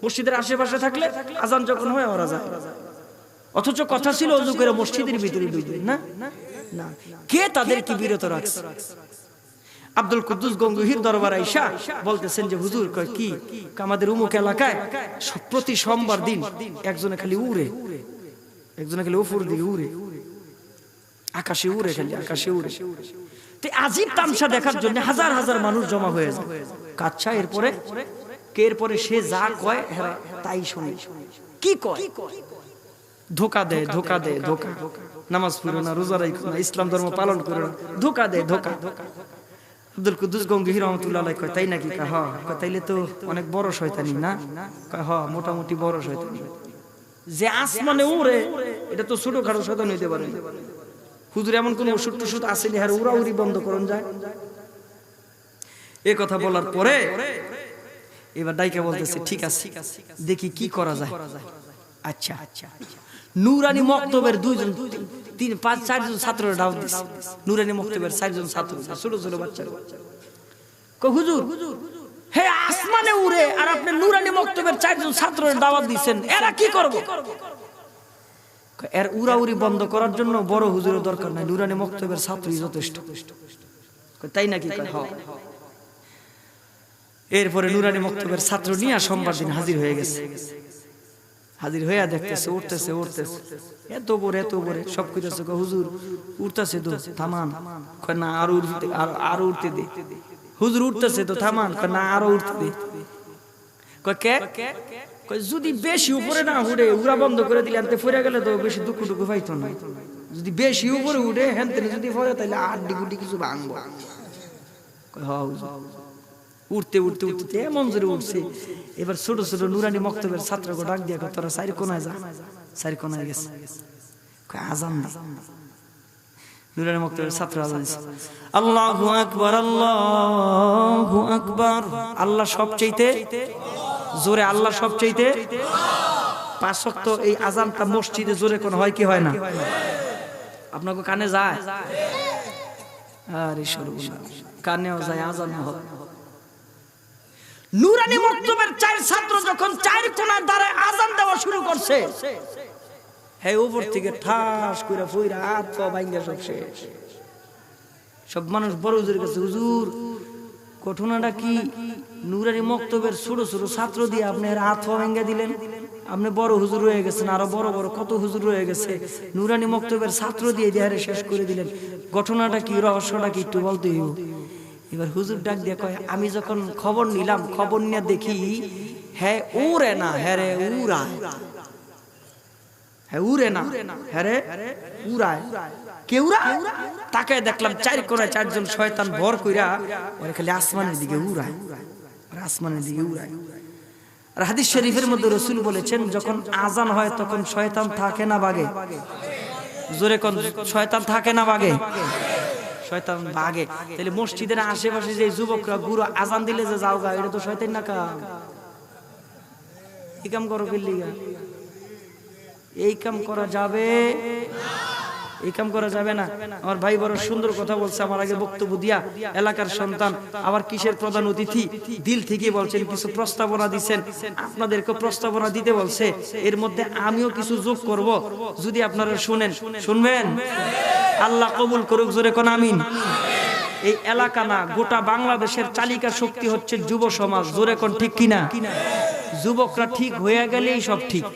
মসজিদের আশেপাশে থাকলে আজান যখন হয় ওরা যায়। অথচ কথা ছিল ওযু করে মসজিদের ভিতরে ঢুকবেন না। না, কে তাদেরকে বিরত রাখছে? আব্দুল কুদ্দুস গঙ্গুহির দরবার আইসা বলতেছেন যে হুজুর, কয় কি, আমাদের উমুক এলাকায় প্রতি সোমবার দিন একজনে খালি উড়ে, একজনে খালি উপর দিকে উড়ে, আকাশে উড়ে, খালি আকাশে উড়ে। তো আজিব তামসা দেখার জন্য হাজার হাজার মানুষ জমা হয়ে যায়। আচ্ছা, এরপরে কে? এরপরে সে যা কয় তাই শুনে। কি কয়? ধোকা দেয়, ধোকা দেয়, ধোকা। নামাজ পড়ো না, রোজা রাখো না, ইসলাম ধর্ম পালন করো না, ধোকা দেয়, ধোকা। আব্দুল কুদ্দুস গঙ্গুহি রাহমাতুল্লাহ আলাইহি কয়, তাই নাকি? হ্যাঁ। তাইলে তো অনেক বড় শয়তানি না? হ্যাঁ, মোটামুটি বড় শয়তানি। যে আসমানে উড়ে, এটা তো ছোটখাটো শয়তান হইতে পারে। হুজুর, এমন কোন ওষুধ টষুধ আসেনি আর উড়াউড়ি বন্ধ করুন যায়? এ কথা বলার পরে এবার ডাইকা বলতেছে, ঠিক আছে, দেখি কি করা যায়। আচ্ছা নুরানি মক্তবের 2 জন 3 5 4 জন ছাত্র দাওয়াত দিছে নুরানি মক্তবের 4 জন ছাত্র ছোট ছোট বাচ্চা কই হুজুর হে আসমানে উড়ে আর আপনি নুরানি মক্তবের 4 জন ছাত্রের দাওয়াত দিবেন এরা কি করবে এর উড়াউড়ি বন্ধ করার জন্য বড় হুজুরের দরকার নাই নুরানি মক্তবের ছাত্রই যথেষ্ট কই তাই নাকি কয় হ্যাঁ এরপরে নুরানি মক্তবের ছাত্র নিয়ে সোমবার দিন হাজির হয়ে গেছে হাজির হইয়া দেখতেছে উঠতেছে এত বড় সব কইতেছে হুজুর উঠতেছে তো থামান কয় না আরো উঠতে দে হুজুর উঠতেছে তো থামান কয় না আরো উঠতে দে কয় কে কয় যদি বেশি উপরে না উঠে উড়া বন্ধ করে দিলে আনতে ফিরে গেলে তো বেশি দুঃখ পাইতো না যদি বেশি উপরে উঠে হেনতে যদি পড়ে তাহলে আড্ডি গুড্ডি কিছু ভাঙবো কয় হ্যাঁ উঠতে এমন জোরে উঠছে এবার ছোট ছোট নুরানি মক্তবের ছাত্রকে ডাক দিয়া তোরা চারি কোনায় যা চারি কোনায় গেছে আজান না নুরানি মক্তবের ছাত্র আজান আল্লাহু আকবার আল্লাহু আকবার আল্লাহ সবচাইতে জোরে আল্লাহ সবচাইতে 5 ওয়াক্ত এই আজানটা মসজিদে জোরে কোন হয় কি হয় না আপনাকে কানে যায় আরে সর্বনাশ কানেও যায় আজান হয় নুরানি মক্তবের 4 ছাত্র যখন 4 কোণায় দাঁড়ায় আজান দেওয়া শুরু করছে হে উপর থেকে ঠাস কইরা ফইরা হাত পা ভাঙা সব শেষ সব মানুষ বড় হুজুরের কাছে হুজুর ঘটনাটা কি নুরানি মক্তবের ছোট ছোট ছাত্র দিয়ে আপনি হাত পা ভাঙা দিলেন আপনি বড় হুজুর হয়ে গেছেন আরো বড় বড় কত হুজুর হয়ে গেছে নুরানি মক্তবের ছাত্র দিয়ে দেহারে শেষ করে দিলেন ঘটনাটা কি রহস্যটা কি একটু বলতে হইব এবার হুজুর ডাক দিয়ে কয় আমি যখন খবর নিলাম খবর নিয়ে দেখি হ্যাঁ উড়ে না হ্যাঁ রে উড়ায় হ্যাঁ উড়ে না হ্যাঁ রে উড়ায় কে উড়ায় তাকে দেখলাম 4 কোণায় 4 জন শয়তান ভর কইরা ওরে খালি আসমানের দিকে উড়ায় আর আসমানের দিকে উড়ায় আর হাদিস শরীফের মধ্যে রাসূল বলেছেন যখন আজান হয় তখন শয়তান থাকে না বাগে জোরে কোন শয়তান থাকে না বাগে শয়তান ভাগে তাহলে মসজিদের আশেপাশে যে যুবকরা গুরু আজান দিলে যে যাও গা এটা তো শয়তান না কাম এই কাম করো কিল্লিগা এই কাম করা যাবে এই কাম করা যাবে না আমার ভাই বড় সুন্দর কথা বলছে আমার আগে বক্তব্য দিয়া এলাকার সন্তান আবার কিসের প্রধান অতিথি দিল থেকে বলছেন কিছু প্রস্তাবনা দিবেন আপনাদেরকে প্রস্তাবনা দিতে বলছে এর মধ্যে আমিও কিছু যোগ করব যদি আপনারা শুনবেন আল্লাহ কবুল করুক জোরে কোন আমিন এই এলাকা না গোটা বাংলাদেশের চালিকা শক্তি হচ্ছে যুব সমাজ জোরে কোন ঠিক কিনা যুবকরা ঠিক হয়ে গেলেই সব ঠিক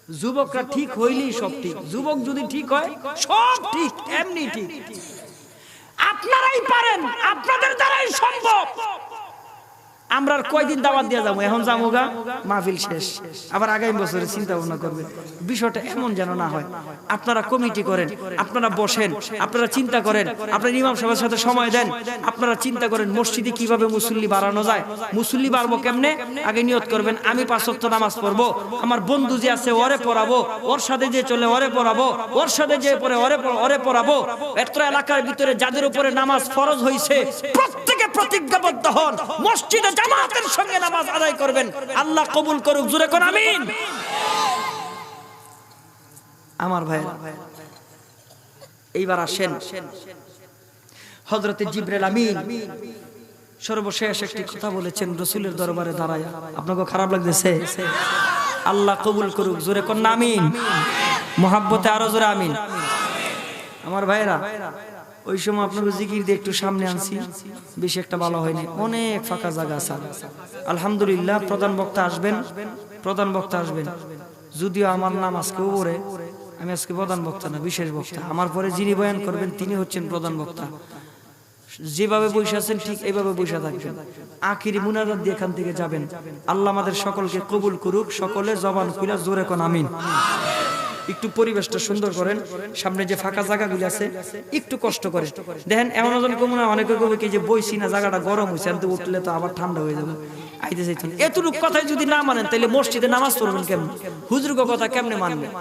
যুবকরা ঠিক হইলেই সব ঠিক যুবক যদি ঠিক হয় সব ঠিক এমনি ঠিক আপনারাই পারেন আপনাদের দ্বারাই সম্ভব আমরা আর কয়দিন দাওয়াত দিয়া যাবো এখন যামুগা মাহফিল শেষ আবার আগামী বছরে চিন্তা ভাবনা করবেন বিষয়টা এমন যেন না হয় আপনারা কমিটি করেন আপনারা বসেন আপনারা চিন্তা করেন আপনারা ইমাম সাহেবের সাথে সময় দেন আপনারা চিন্তা করেন মসজিদে কিভাবে মুসল্লি বাড়ানো যায় মুসল্লি বাড়বো কেমনে আগে নিয়ত করবেন আমি 5 ওয়াক্ত নামাজ পড়বো আমার বন্ধু যে আছে ওরে পড়াবো ওর সাথে যে চলে ওরে পড়াবো ওর সাথে যে পড়ে ওরে পড়াবো এত এলাকার ভিতরে যাদের উপরে নামাজ ফরজ হইছে প্রত্যেকে প্রতিজ্ঞাবদ্ধ হন মসজিদে জামাতের সঙ্গে নামাজ আদায় করবেন আল্লাহ কবুল করুক জোরে কোন আমিন আমার ভাই এইবার আসেন হযরতে জিবরাইল আমিন সর্বশেষ একটি কথা বলেছেন রাসূলের দরবারে দাঁড়ায় আপনাকে খারাপ লাগতেছে আল্লাহ কবুল করুক জোরে কোন আমিন মুহাব্বতে আরো জোরে আমিন আমার ভাইরা ওই সময় আপনাকে জিকির দিয়ে একটু সামনে আনছি বেশি একটা ভালো হয়নি অনেক ফাঁকা জায়গা আছে আলহামদুলিল্লাহ প্রধান বক্তা আসবেন যদিও আমার নাম আজকে ওরে আমি আজকে প্রধান বক্তা না বিশেষ বক্তা আমার পরে যিনি বয়ান করবেন তিনি হচ্ছেন প্রধান বক্তা যেভাবে বসে আছেন ঠিক এইভাবে বসে থাকবেন আখিরি মুনাজাত দিয়ে এখান থেকে যাবেন আল্লাহ আমাদের সকলকে কবুল করুক সকলে জবান খুলে জোরে কোন আমিন একটু পরিবেশটা সুন্দর করেন সামনে যে ফাঁকা জায়গাগুলো আছে একটু কষ্ট করে দেখেন এমন জন কমনা অনেকে কবে কি যে বইছি না জায়গাটা গরম হইছে কিন্তু উঠলে তো আবার ঠান্ডা হয়ে যাবে আইতে চাইছেন এতটুকু কথাই যদি না মানেন তাহলে মসজিদে নামাজ পড়বেন কেমন হুজুরগো কথা কেমনে মানবেন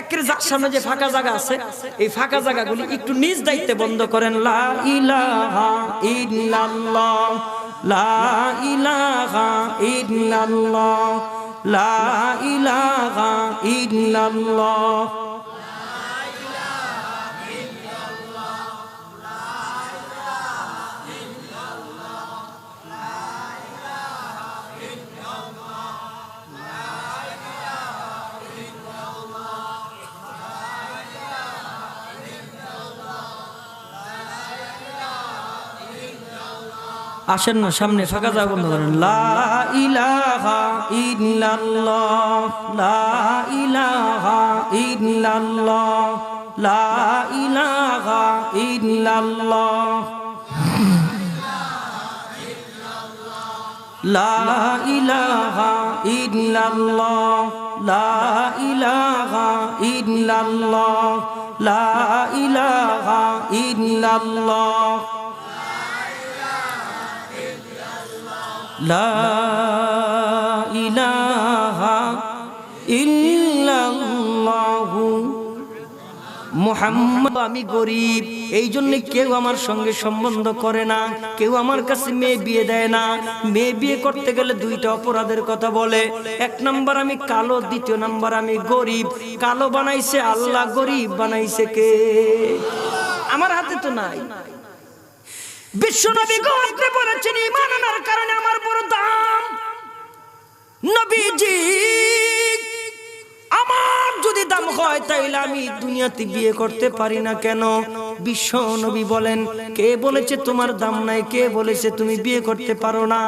একের সামনে যে ফাঁকা জায়গা আছে এই ফাঁকা জায়গাগুলি একটু নিজ দায়িত্বে বন্ধ করেন লা ইলাহা ইল্লাল্লাহ লা ইলাহা ইল্লাল্লাহ লা ইলাহা ইল্লাল্লাহ আসেন না সামনে ফাঁকা জায়গা বন্ধ করেন লা ইলাহা ইল্লাল্লাহ লা ইলাহা ইল্লাল্লাহ লা ইলাহা ইল্লাল্লাহ লা ইলাহা ইল্লাল্লাহ লা ইলাহা ইল্লাল্লাহ লা ইলাহা ইল্লাল্লাহ লা ইলাহা ইল্লাল্লাহু মুহাম্মদ। আমি গরিব, এই জন্য কেউ আমার সঙ্গে সম্বন্ধ করে না, কেউ আমার কাছে মেয়ে বিয়ে দেয় না। মেয়ে বিয়ে করতে গেলে দুইটা অপরাধের কথা বলে, এক নাম্বার আমি কালো, দ্বিতীয় নাম্বার আমি গরিব। কালো বানাইছে আল্লাহ, গরিব বানাইছে কে? আমার হাতে তো নাই। বিশ্বনবী গর্বে বলেছেন ঈমান আনার কারণে আমার বড় দাম। নবীজি আমার যদি দাম হয় তাইলে আমি দুনিয়াতে বিয়ে করতে পারি না কেন? বিশ্ব নবী বলেন, কে বলেছে তোমার দাম নাই? কে বলেছে তুমি বিয়ে করতে পারো না?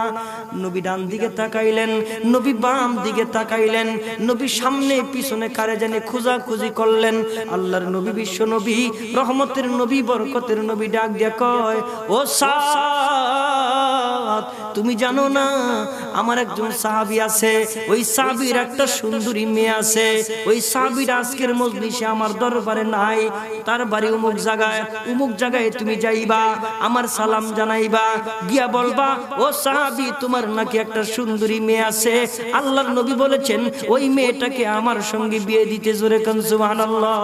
নবী ডান দিকে তাকাইলেন, নবী বাম দিকে তাকাইলেন, নবী সামনে পিছনে কারে জানে খোঁজাখুঁজি করলেন। আল্লাহর নবী, বিশ্ব নবী, রহমতের নবী, বরকতের নবী ডাক দিয়া কয়, ও সাদ, তুমি জানো না আমার একজন সাহাবী আছে, ওই সাহাবীর একটা সুন্দরী মেয়ে আছে, ওই সাহাবীর আজকের মজলিসে আমার দরবারে নাই, তার বাড়ি অমুক জায়গায় তুমি যাইবা, আমার সালাম জানাইবা, গিয়া বলবা ও সাহাবী তোমার নাকি একটা সুন্দরী মেয়ে আছে। আল্লাহর নবী বলেছেন ওই মেয়েটাকে আমার সঙ্গে বিয়ে দিতে। জোরে কোন সুবহানাল্লাহ।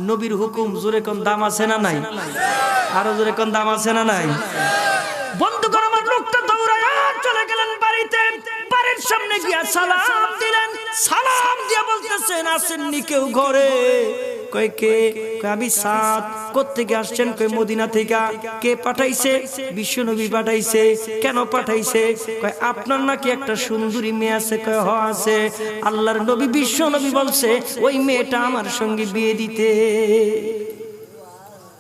নবীর হুকুম, জোরে কোন দাম আছে না নাই? আরো জোরে কোন দাম আছে না নাই? বন্ধু করে আমার লোকটা দৌড়ায় চলে গেলেন বাড়িতে। বাড়ির সামনে গিয়া সালাম দিলেন, সালাম দিয়া বলতেছেন আসেননি কেউ ঘরে? কয় কে? আমি সাদ। কোত্থেকে আসছেন? কয় মদিনা থেকে। কে পাঠাইছে? বিশ্বনবী পাঠাইছে। কেন পাঠাইছে? কয় আপনার নাকি একটা সুন্দরী মেয়ে আছে। কয় হ আছে। আল্লাহর নবী বিশ্বনবী বলছে ওই মেয়েটা আমার সঙ্গে বিয়ে দিতে।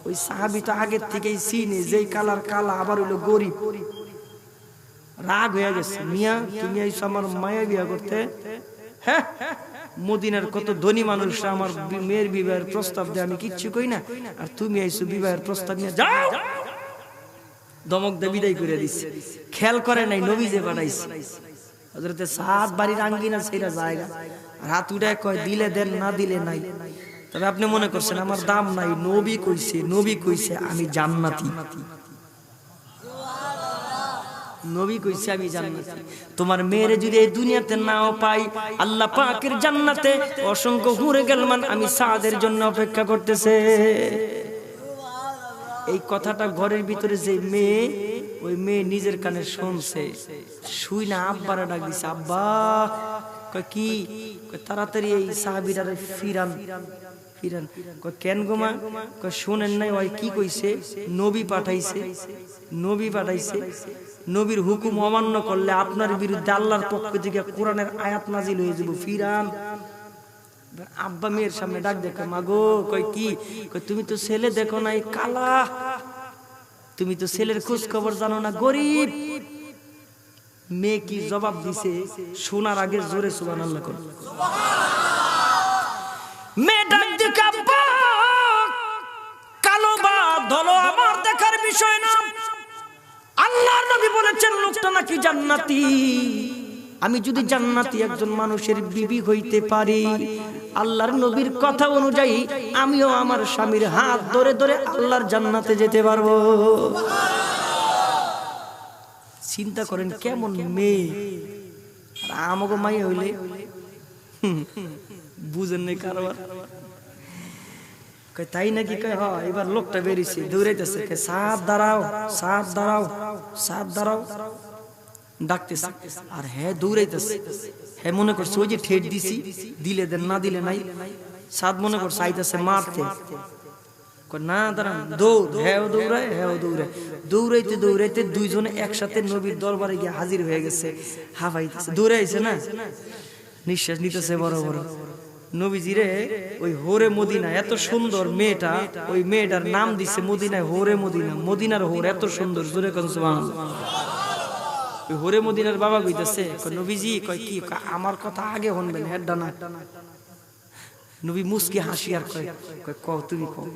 ওই সাহাবী তো আগের থেকেই চিনে যেই কালার কালা, আবার হইলো গরিব। রাগ হয়ে গেছে, মিয়া তুমি আইছো আমার মায়া বিয়া করতে? হ্যাঁ, মদিনার কত ধনী মানুষরা আমার মেয়ের বিবাহের প্রস্তাব দেয়, আমি কিচ্ছু কই না, আর তুমি আইছো বিবাহের প্রস্তাব নিয়ে যাও। দমক দিয়ে বিদায় করে দিচ্ছে। খেয়াল করে নাই নবী যে পাঠাইছে। হযরতে সাদ বাড়ির আঙ্গিনা ছেড়া জায়গা, রাত উঠায় কয় দিলে দেন, না দিলে নাই। তবে আপনি মনে করছেন আমার দাম নাই। নবী কইছে আমি জান্নাতি। নবী কইছে আমি জান্নাতি। তোমার মেয়েরে যদি এই দুনিয়াতে নাও পাই, আল্লাহ পাকের জান্নাতে অসংখ্য হুরে গেলমান আমি সাদের জন্য অপেক্ষা করতেছে। এই কথাটা ঘরের ভিতরে যে মেয়ে, ওই মেয়ে নিজের কানে শুনছে, শুই না আব্বারা ডাক দিছে, আব্বা। কয় কি? কয় তাড়াতাড়ি এই সাহাবীরারে ফিরান। কয় কেন গো মা? কয় শুনেন নাই ওই কি কইছে? নবী পাঠাইছে। নবীর হুকুম অমান্য করলে আপনার বিরুদ্ধে আল্লাহর পক্ষ থেকে কোরআনের আয়াত নাজিল হয়ে যাবে, ফিরান। আব্বা মেয়ের সামনে ডাক দেখে, মাগো। কয় কি? কয় তুমি তো ছেলে দেখো নাই, কালা। তুমি তো ছেলের খোঁজ খবর জানো না, গরিব। মেয়ে কি জবাব দিছে শোনার আগে জোরে সুবহানাল্লাহ কর। মেয়ে ডাক দেখে, আব্বা কালো বা ধলো আমার দেখার বিষয় না। আল্লাহর নবী বলেছেন লোকটা নাকি জান্নাতি। আমি যদি জান্নাতি একজন মানুষের বিবি হইতে পারি, আল্লাহর নবীর কথা অনুযায়ী আমিও আমার স্বামীর হাত ধরে ধরে আল্লাহর জান্নাতে যেতে পারবো। চিন্তা করেন কেমন মেয়ে। আর আমাগো মাইয়া হইলে বুঝেন নাই কারবার। তাই নাকি? কয় হ। এবার লোকটা বেরিয়েছে, দৌড়াইতেছে, সাদ দাঁড়াও, সাদ দাঁড়াও, সাদ দাঁড়াও। ডাকতেছে আর হ্যাঁ দৌড়াইতেছে। হ্যাঁ মনে করছে ওই যে ঠেট দিছি, দিলে দেন না দিলে নাই। সাদ মনে করছে আইতেছে মারতে, না দাঁড়ান দৌড়। হ্যাঁ দৌড়ায়, হ্যাঁ দৌড়ায়। দৌড়াইতে দৌড়াইতে দুইজনে একসাথে নবীর দরবারে গিয়ে হাজির হয়ে গেছে। হাফাইতেছে, দৌড়াইছে না, নিঃশ্বাস নিতেছে বড় বড়। নবীজিরে ওই হোরে মদিনা, এত সুন্দর মেয়েটা, ওই মেয়েটার নাম দিছে মদিনায় হোরে মদিনা। মদিনার হোর এত সুন্দর, জোরে কোন সুবহানাল্লাহ। ওই হোরে মদিনার বাবা কইতাছে, নবীজি কয় কি, আমার কথা আগে শুনবেন, হেডটা না। নবী মুস্কি হাসি আর কয়, কও তুমি কও,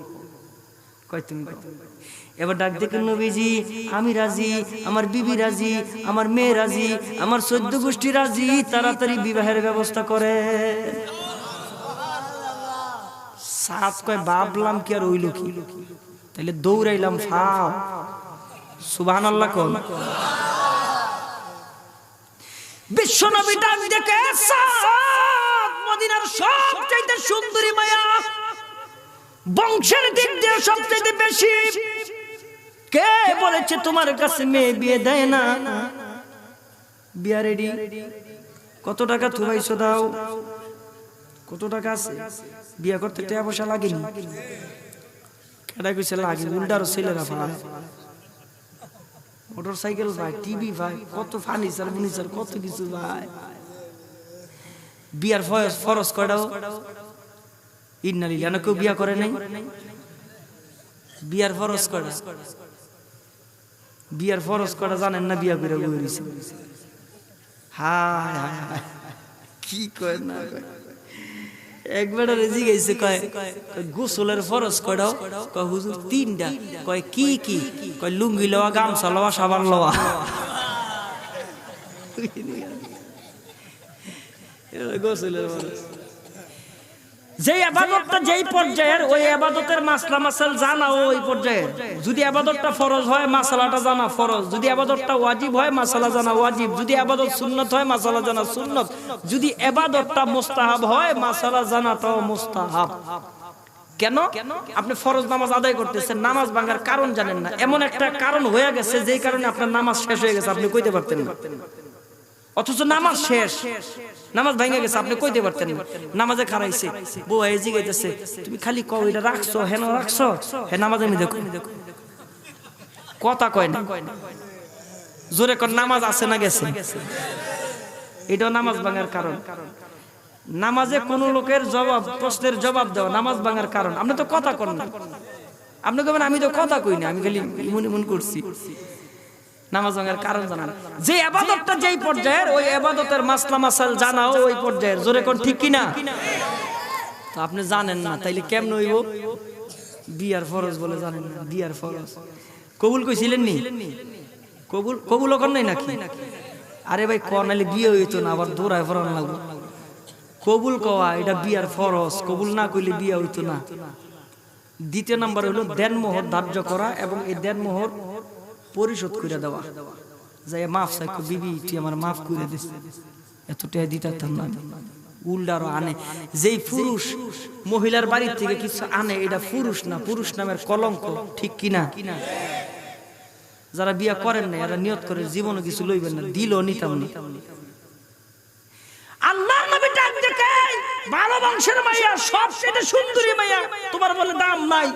কয় তুমি কও। এবার ডাক দেখেন নবীজি, আমি রাজি, আমার বিবি রাজি, আমার মেয়ে রাজি, আমার 14 গোষ্ঠী রাজি, তাড়াতাড়ি বিবাহের ব্যবস্থা করে। সাত কয় ভাবলাম কি আর হইল কি, তাইলে দৌড়াইলাম ফাও। সুবহানাল্লাহ কোন। বিশ্ব নবী ডাক দেখে, সাত মদিনার সবচাইতে সুন্দরী মায়া, বংশের দিক দিয়ে সবচাইতে বেশি। কে বলেছে তোমার কাছে মেয়ে বিয়ে দেয় না? বিয়া রেডি, কত টাকা থুবাইছো দাও, কত টাকা আছে? বিয়া করতে টাকা পয়সা লাগেনি, কেডা কইছে লাগে? উল্টার ছেলেরা ভাই মোটর সাইকেল ভাই, টিভি ভাই, কত ফার্নিচার ফুর্নিচার কত কিছু ভাই। বিয়ার ফরজ কয়টাও? ইন্নালিল্লাহ, কেউ বিয়া করে নাই। বিয়ার ফরজ কয়টা? বিয়ার ফরজ কয়টা জানেন না? বিয়া করে বইছে। হায় হায় হায়, কি কয় না কয়। একবার রেজি গেছে, কয় গোসলের ফরজ কয়টাও? কয় হুজুর 3টা। কয় কি কি? কয় লুঙ্গি লওয়া, গামছা লওয়া, সাবান লওয়া। গোসলের ফরজ। যেই ইবাদতটা যেই পর্যায়ের, ওই ইবাদতের মাসলা মাসাল জানা ওই পর্যায়ের। যদি ইবাদতটা ফরজ হয়, মাসালাটা জানা ফরজ। যদি ইবাদতটা ওয়াজিব হয়, মাসালা জানা ওয়াজিব। যদি ইবাদত সুন্নাত হয়, মাসালা জানা সুন্নাত। যদি ইবাদতটা মুস্তাহাব হয়, মাসালা জানাটাও মুস্তাহাব। কেন? আপনি ফরজ নামাজ আদায় করতেছেন, নামাজ ভাঙার কারণ জানেন না। এমন একটা কারণ হয়ে গেছে যেই কারণে আপনার নামাজ শেষ হয়ে গেছে, আপনি কইতে পারতেন না। অথচ নামাজ শেষ, নামাজ ভাঙে গেছে, আপনি কইতে পারতেন না। নামাজে খারাইছে, বউ এজি গাইতেছে, তুমি খালি কও এটা রাখছো, হেন রাখছো, হে নামাজে আমি দেখো, কথা কয় না। জোরে কোন নামাজ আছে না গেছে? এটাও নামাজ ভাঙার কারণ। নামাজে কোন লোকের জবাব, প্রশ্নের জবাব দেওয়া নামাজ ভাঙার কারণ। আপনি তো কথা কন না, আপনি কবেন আমি তো কথা কই না, আমি খালি ইমন করছি। নামাজ ভাঙার কারণ জানান। যে ইবাদতটা যেই পর্যায়ের, ওই ইবাদতের মাসলা মাসাল জানাও ওই পর্যায়ের। জোরে কোন ঠিক কি না? তো আপনি জানেন না, তাইলে কেমন হইব? বিয়ার ফরজ বলে জানেন না, বিয়ার ফরজ। কবুল কইছিলেন নি? কবুল করেন নাই নাকি? আরে ভাই কোন নাইলে বিয়ে হইতো না, আবার দৌড়ায় ফরান লাগবে। কবুল কওয়া এটা বিয়ার ফরজ, কবুল না কইলে বিয়ে হইতো না। দ্বিতীয় নাম্বার হলো দেনমোহর ধার্য করা, এবং এই দেনমোহর পরিশোধ করে দেওয়া। যাই মাফ চাই, বিবি তুই আমার মাফ করে দিস, এত টাকা দিতে পারতাম না। উল্টারও আনে। যেই পুরুষ মহিলার বাড়ির থেকে কিছু আনে, এটা পুরুষ না, পুরুষ নামের কলঙ্ক। ঠিক কিনা? যারা বিয়া করেন না, এরা নিয়ত করে জীবনে কিছু লইবেন না, দিলও নিতাম না। আল্লাহর নবী ডাক দেখে, ভালো বংশের মাইয়া, সবচেয়ে সুন্দরী মাইয়া, তোমার বলে দাম নাই।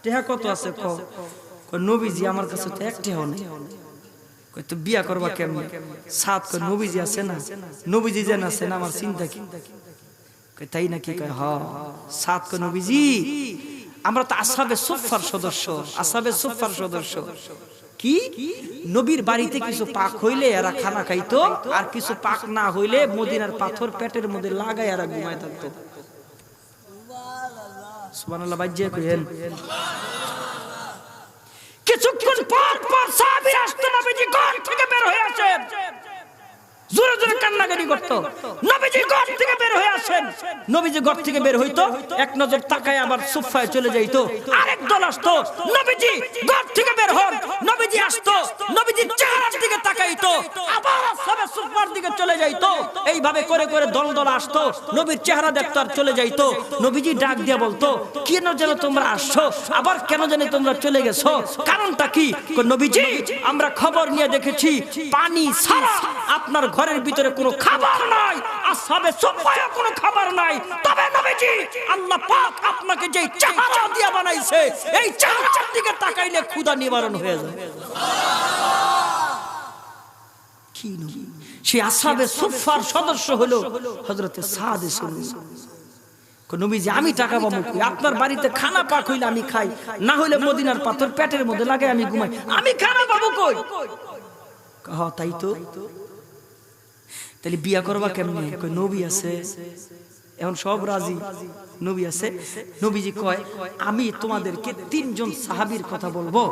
টাকা কত আছে কও? কই নবীজি আমার কাছে তো একটাও নেই। কই তো বিয়া করবা কেমনে? সাত কই নবীজি আছে না, নবীজি যেন আছে না, আমার চিন্তা কি? কই তাই নাকি? কই হ্যাঁ। সাত কই নবীজি, আমরা তো আসহাবে সুফফার সদস্য, আসহাবে সুফফার সদস্য। কি? নবীর বাড়িতে কিছু পাক হইলে এরা খানা খাইতো, আর কিছু পাক না হইলে মদিনার পাথর পেটের মধ্যে লাগায় এরা ঘুমায় থাকতো। সুবহানাল্লাহ। বাজ্যে কইেন। কিছুক্ষণ পর পর সাহাবীরা আসতো, নবীজি ঘর থেকে বের হয়ে আসেন, জোরে জোরে কান্নাকাটি করতো। নবীজি ঘর থেকে বের হয়ে আসেন, নবীজি ঘর থেকে বের হইতো, এক নজর তাকায় আবার সুফায় চলে যাইতো। আরেক দল আসতো, নবীজি ঘর থেকে বের হন, নবীজি আসতো, নবীজি চেহারার দিকে তাকাইতো, আবার আসহাবে সুফার দিকে চলে যাইতো, এইভাবে করে করে দল দল আসতো, নবীর চেহারা দেখতো আর চলে যাইতো। নবীজি ডাক দিয়ে বলতো, কেন যেন তোমরা আসছো, আবার কেন জানি তোমরা চলে গেছো, কারণটা কি? নবীজি, আমরা খবর নিয়ে দেখেছি পানি ছাড়া আপনার ঘরের ভিতরে কোনো খাবার নাই, আসহাবে সুফায় কোনো খাবার নাই। তবে নবীজি, আল্লাহ পাক আপনাকে যে চেহারা দিয়ে বানাইছে, এই চেহারার দিকে তাকাইলে ক্ষুধা নিবারণ হয়ে যায়। কি নবী? সেই আসহাবে সুফার সদস্য হলো হযরতে সাদ সুন্নি। নবীজি, আমি টাকা পাবো কই? আপনার বাড়িতে খানা পাক হইলে আমি খাই, না হইলে মদিনার পাথর পেটের মধ্যে লাগে আমি ঘুমাই, আমি খানা পাবো কই? তাই তো, তাহলে বিয়া করবা কেমনে? কই নবী আছে। এখন সব রাজি, নবী আছে। নবীজি কয়, আমি তোমাদেরকে তিনজন সাহাবীর কথা বলবো।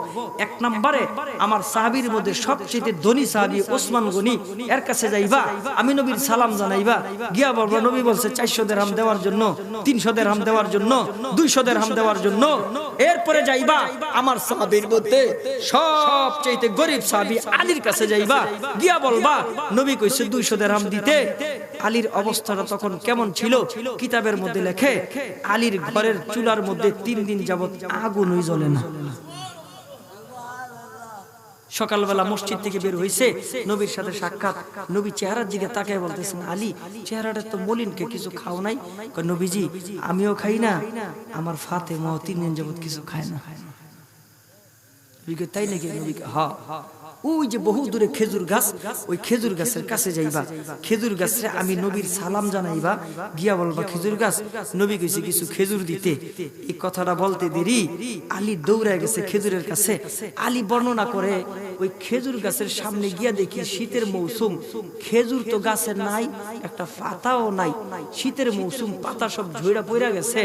এক নম্বরে আমার সাহাবীর মধ্যে সবচেয়ে ধনী সাহাবী ওসমান গনি, এর কাছে যাইবা, আমি নবীর সালাম জানাইবা, গিয়া বলবো নবী বলছে 400 দিরহাম দেওয়ার জন্য, 300 দিরহাম দেওয়ার জন্য, 200 দিরহাম দেওয়ার জন্য। এরপরে যাইবা আমার সাহাবীর মধ্যে সবচেয়ে গরিব সাহাবী আলীর কাছে যাইবা, গিয়া বলবা নবী কইছে 200 দিরহাম দিতে। আলীর অবস্থাটা তখন কেমন ছিল? কিতাবের মধ্যে লেখে, আলীর ঘরের চুলার মধ্যে 3 দিন যাবত আগুনই জ্বলে না। সকালবেলা মসজিদ থেকে বের হইছে, নবীর সাথে সাক্ষাৎ। নবী চেহারার দিকে তাকায় বলতেছেন, আলী, চেহারাটা তো মলিনকে, কিছু খাও নাই? কয় নবীজি, আমিও খাই না, আমার ফাতেমাও 3 দিন যাবত কিছু খায় না। তাই নাকি? নবী হ্যাঁ। ওই যে বহু দূরে খেজুর গাছ, ওই খেজুর গাছের কাছে যাইবা, খেজুর গাছে আমি নবীর সালাম জানাইবা, গিয়া বলবা খেজুর গাছ, নবী কইছে কিছু খেজুর দিতে। এই কথাটা বলতে দেরি আলী দৌড়ে গেছে খেজুরের কাছে। আলী বর্ণনা করে, ওই খেজুর গাছের সামনে গিয়া দেখি শীতের মৌসুম, খেজুর তো গাছের নাই, একটা পাতাও নাই। শীতের মৌসুম, পাতা সব ঝইরা পড়া গেছে,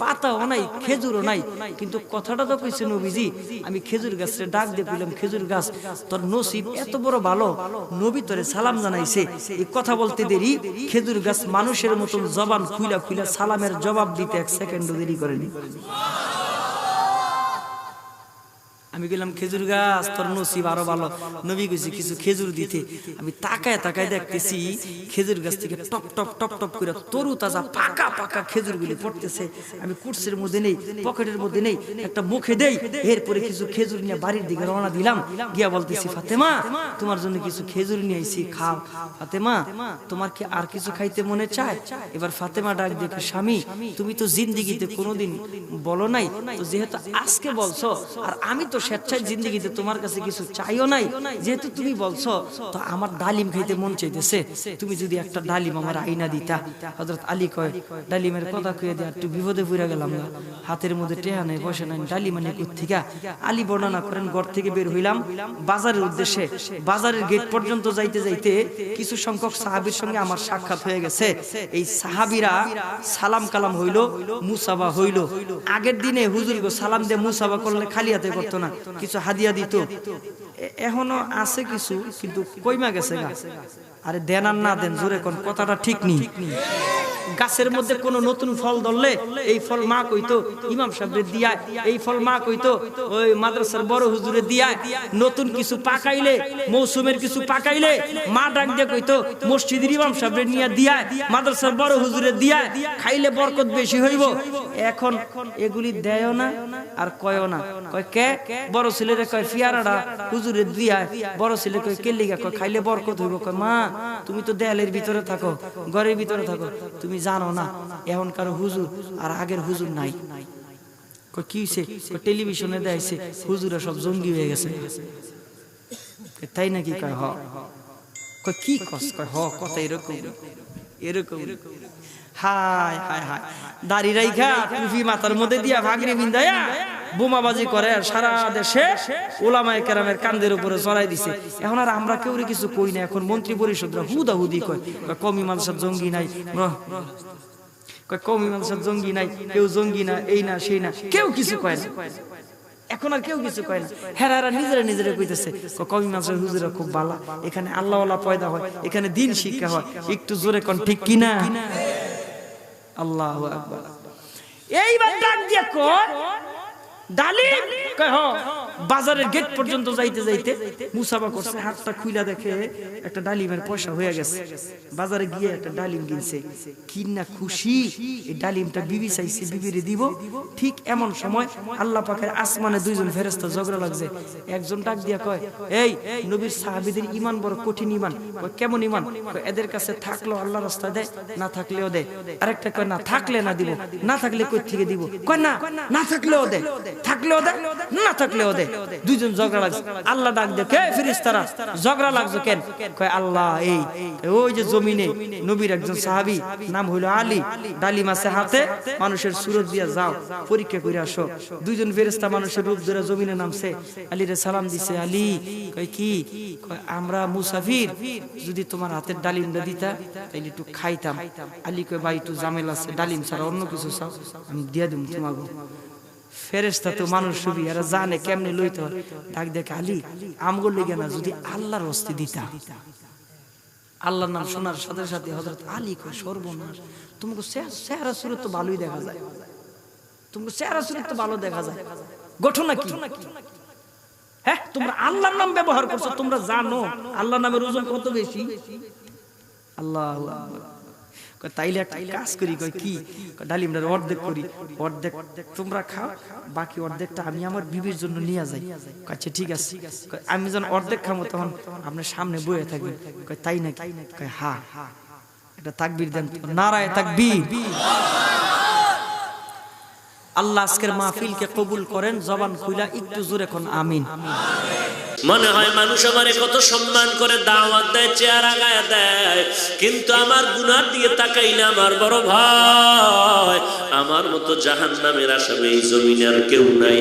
পাতাও নাই, খেজুরও নাই। কিন্তু কথাটা তো কইছে নবীজি, আমি খেজুর গাছের ডাক দিয়ে কইলাম, খেজুর গাছ, তোর নসিব এত বড় ভালো, নবী তোরে সালাম জানাইছে। এই কথা বলতে দেরি খেজুর গাছ মানুষের মতন জবান খুইলা খুইলা সালামের জবাব দিতে 1 সেকেন্ডও দেরি করেনি। আমি গেলাম, খেজুর গাছ, তোর নসিব আরো ভালো, নবী কইছে কিছু খেজুর দিতে। আমি তাকায় তাকায় দেখতেছি খেজুর গাছ থেকে টপ টপ টপ টপ করে তরু তাজা পাকা পাকা খেজুরগুলি পড়তেছে। আমি কুটসের মধ্যে নেই, পকেটের মধ্যে নেই, একটা মুখে দেই। এরপরে কিছু খেজুর নিয়ে বাড়ির দিকে রওনা দিলাম। গিয়া বলতেছি, ফাতেমা, তোমার জন্য কিছু খেজুর নিয়ে আইছি, খাও। ফাতেমা, তোমার কি আর কিছু খাইতে মনে চায়? এবার ফাতেমা ডাক দেখে, স্বামী, তুমি তো জিন্দেগিতে কোনোদিন বলো নাই, তো যেহেতু আজকে বলছো, আর আমি তো স্বেচ্ছায় জিন্দেগিতে তোমার কাছে কিছু চাইও নাই, যেহেতু তুমি বলছো, তো আমার ডালিম খাইতে মন চাইতেছে, তুমি যদি একটা ডালিম আমার আইনা দিতা। হযরত আলী কয়, ডালিমের কথা কয়ে দেয়া একটু বিপদে পড়ে গেলাম না, হাতের মধ্যে টেহা নাই, বসে নাই, ডালিম আনি কোত্থেকা? আলী বর্ণনা করেন, ঘর থেকে বের হইলাম বাজারের উদ্দেশ্যে। বাজারের গেট পর্যন্ত যাইতে যাইতে কিছু সংখ্যক সাহাবীর সঙ্গে আমার সাক্ষাৎ হয়ে গেছে। এই সাহাবীরা সালাম কালাম হইলো, মুসাবা হইলো। আগের দিনে হুজুর গো সালাম দিয়ে মুসাবা করলে খালি হাতে করতো না, কিছু হাদিয়া দিত। এখনো আছে কিছু, কিন্তু কইমা গেছে গা। আরে দেন আর না দেন, জোরে কোন কথাটা ঠিক নেই। গাছের মধ্যে কোনো নতুন ফল ধরলে এই ফল মা কইতো ইমাম সাহেবের দিয়ায়, এই ফল মা কইতো ওই মাদ্রাসার বড় হুজুরে দিয়ায়। নতুন কিছু পাকাইলে, মৌসুমের কিছু পাকাইলে মা ডাক দিয়ে কইতো মসজিদের ইমাম সাহেবের নিয়ে দিয়ায়, মাদ্রাসার বড় হুজুরে দিয়ায়, খাইলে বরকত বেশি হইব। এখন এগুলি দেয়ও না আর কয়ও না। কয় কে? বড় ছেলেরে কয় ফিয়ারাটা হুজুরে দিয়ায়। বড় ছেলে কয় কে লিগা? কয় খাইলে বরকত হইব। কয় মা, তুমি তো দেয়ালের ভিতরে থাকো, ঘরের ভিতরে থাকো, তুমি জানো না এখনকার হুজুর আর আগের হুজুর নাই। কি হইছে? টেলিভিশনে দেখাইছে হুজুরা সব জঙ্গি হয়ে গেছে। তাই নাকি? কয় হ। কয় কি কস? কয় হ, কথা এরকম এরকম। হায় হায় হায়, দাড়ি রাইখা টুপি মাথার মধ্যে দিয়া ভাগরে বিন্দায়া বোমাবাজি করে সারা দেশে ওলামায়ে কেরামের কান্দের উপরে চড়াই দিছে। এখন আর আমরা কেউ কিছু কই না। এখন মন্ত্রী পরিষদরা হুদাহুদি কয়, কমি মাদ্রাসার জঙ্গি নাই, কমি মাদ্রাসার জঙ্গি নাই, কেউ জঙ্গি না, এই না সেই না, কেউ কিছু কয় না। এখন আর কেউ কিছু কয় না। হেরারা নিজেরা নিজেরা কইতেছে কমি মাদ্রাসার হুজুরা খুব ভালো, এখানে আল্লাহওয়ালা পয়দা হয়, এখানে দিন শিক্ষা হয়। একটু জোরে কোন ঠিক কিনা? আল্লাহু আকবার। এইবার ডাক দিয়া কয় ডালিম? কয় হ। বাজারের গেট পর্যন্ত যাইতে যাইতে মুসাফা করছে, হাতটা খুইলা দেখে একটা ডালিমের পয়সা হয়ে গেছে। বাজারে গিয়ে একটা ডালিম কিনছে, কিনা খুশি। এই ডালিমটা বিবি চাইছে বিবিরে দিব। ঠিক এমন সময় আল্লাহ পাকের আসমানে দুইজন ফেরেশতা ঝগড়া লাগছে। একজন ডাক দিয়া কয়, এই নবীর সাহাবীদের ঈমান বড় কঠিন ঈমান। কয় কেমন ঈমান? কয় এদের কাছে থাকলেও আল্লাহর রাস্তায় দেয়, না থাকলেও দেয়। আরেকটা কয় না থাকলে না দিব, না থাকলে কই থেকে দিব? কয় না, না থাকলেও দেয়, থাকলেও দেয়, না থাকলেও দেয়। দুইজন ঝগড়া লাগছে। আল্লাহ ডাক দিয়ে, কে ফেরেশতারা ঝগড়া লাগছে কেন? কয় আল্লাহ এই ওই যে জমিনে নবীর একজন সাহাবী নাম হইল আলী, ডালিম আছে হাতে, মানুষের সুরত দিয়া যাও পরীক্ষা করে আসো। দুইজন ফেরেশতা মানুষের রূপ ধরে জমিনে নামছে, আলীরে সালাম দিছে। আলী কয় কি? কয় আমরা মুসাফির, যদি তোমার হাতের ডালিমটা দিতা তাইলে একটু খাইতাম। আলী কয় ভাই একটু ঝামেলা আছে, ডালিম ছাড়া অন্য কিছু চাও আমি দিয়া দিব তোমাকে। ফেরেশতা তো মানুষ ছবি, এরা জানে কেমনে লইতে হয়। ডাক দেখে আলী আমগো লেগে না, যদি আল্লাহর হস্তে দিতা। আল্লাহর নাম শোনার সাথে সাথে হযরত আলী কয় সর্বনাশ, তোমাকে চেহারা সুরত তো ভালোই দেখা যায়, তোমাকে চেহারা সুরত তো ভালো দেখা যায়, ঘটনা কি? হ্যাঁ তোমরা আল্লাহর নাম ব্যবহার করছো, তোমরা জানো আল্লাহর নামের ওজন কত বেশি। আল্লাহু আকবার। কয় তাইলে একটা কাজ করি। কয় কি? ডালিমটার অর্ধেক করি, অর্ধেক তোমরা খাও, বাকি অর্ধেকটা আমি আমার বিবির জন্য নিয়ে যাই। আচ্ছা ঠিক আছে। আমি যখন অর্ধেক খাবো তখন আপনার সামনে বয়ে থাকবে। কয় তাই নাকি? কয় হ্যাঁ। একটা তাকবীর দেন, নারায়ে তাকবীর। আল্লাহ আজকের মাহফিলকে কবুল করেন। জবান খুইলা একটু জোরে কোন আমিন। মনে হয় মানুষ আমারে কত সম্মান করে, দাওয়াত দেয়, চেহারা গায়ে দেয়, কিন্তু আমার গুনার দিকে তাকাই না। আমার বড় ভাই, আমার মতো জাহান্নামের আসামি এই জমিনে আর কেউ নাই।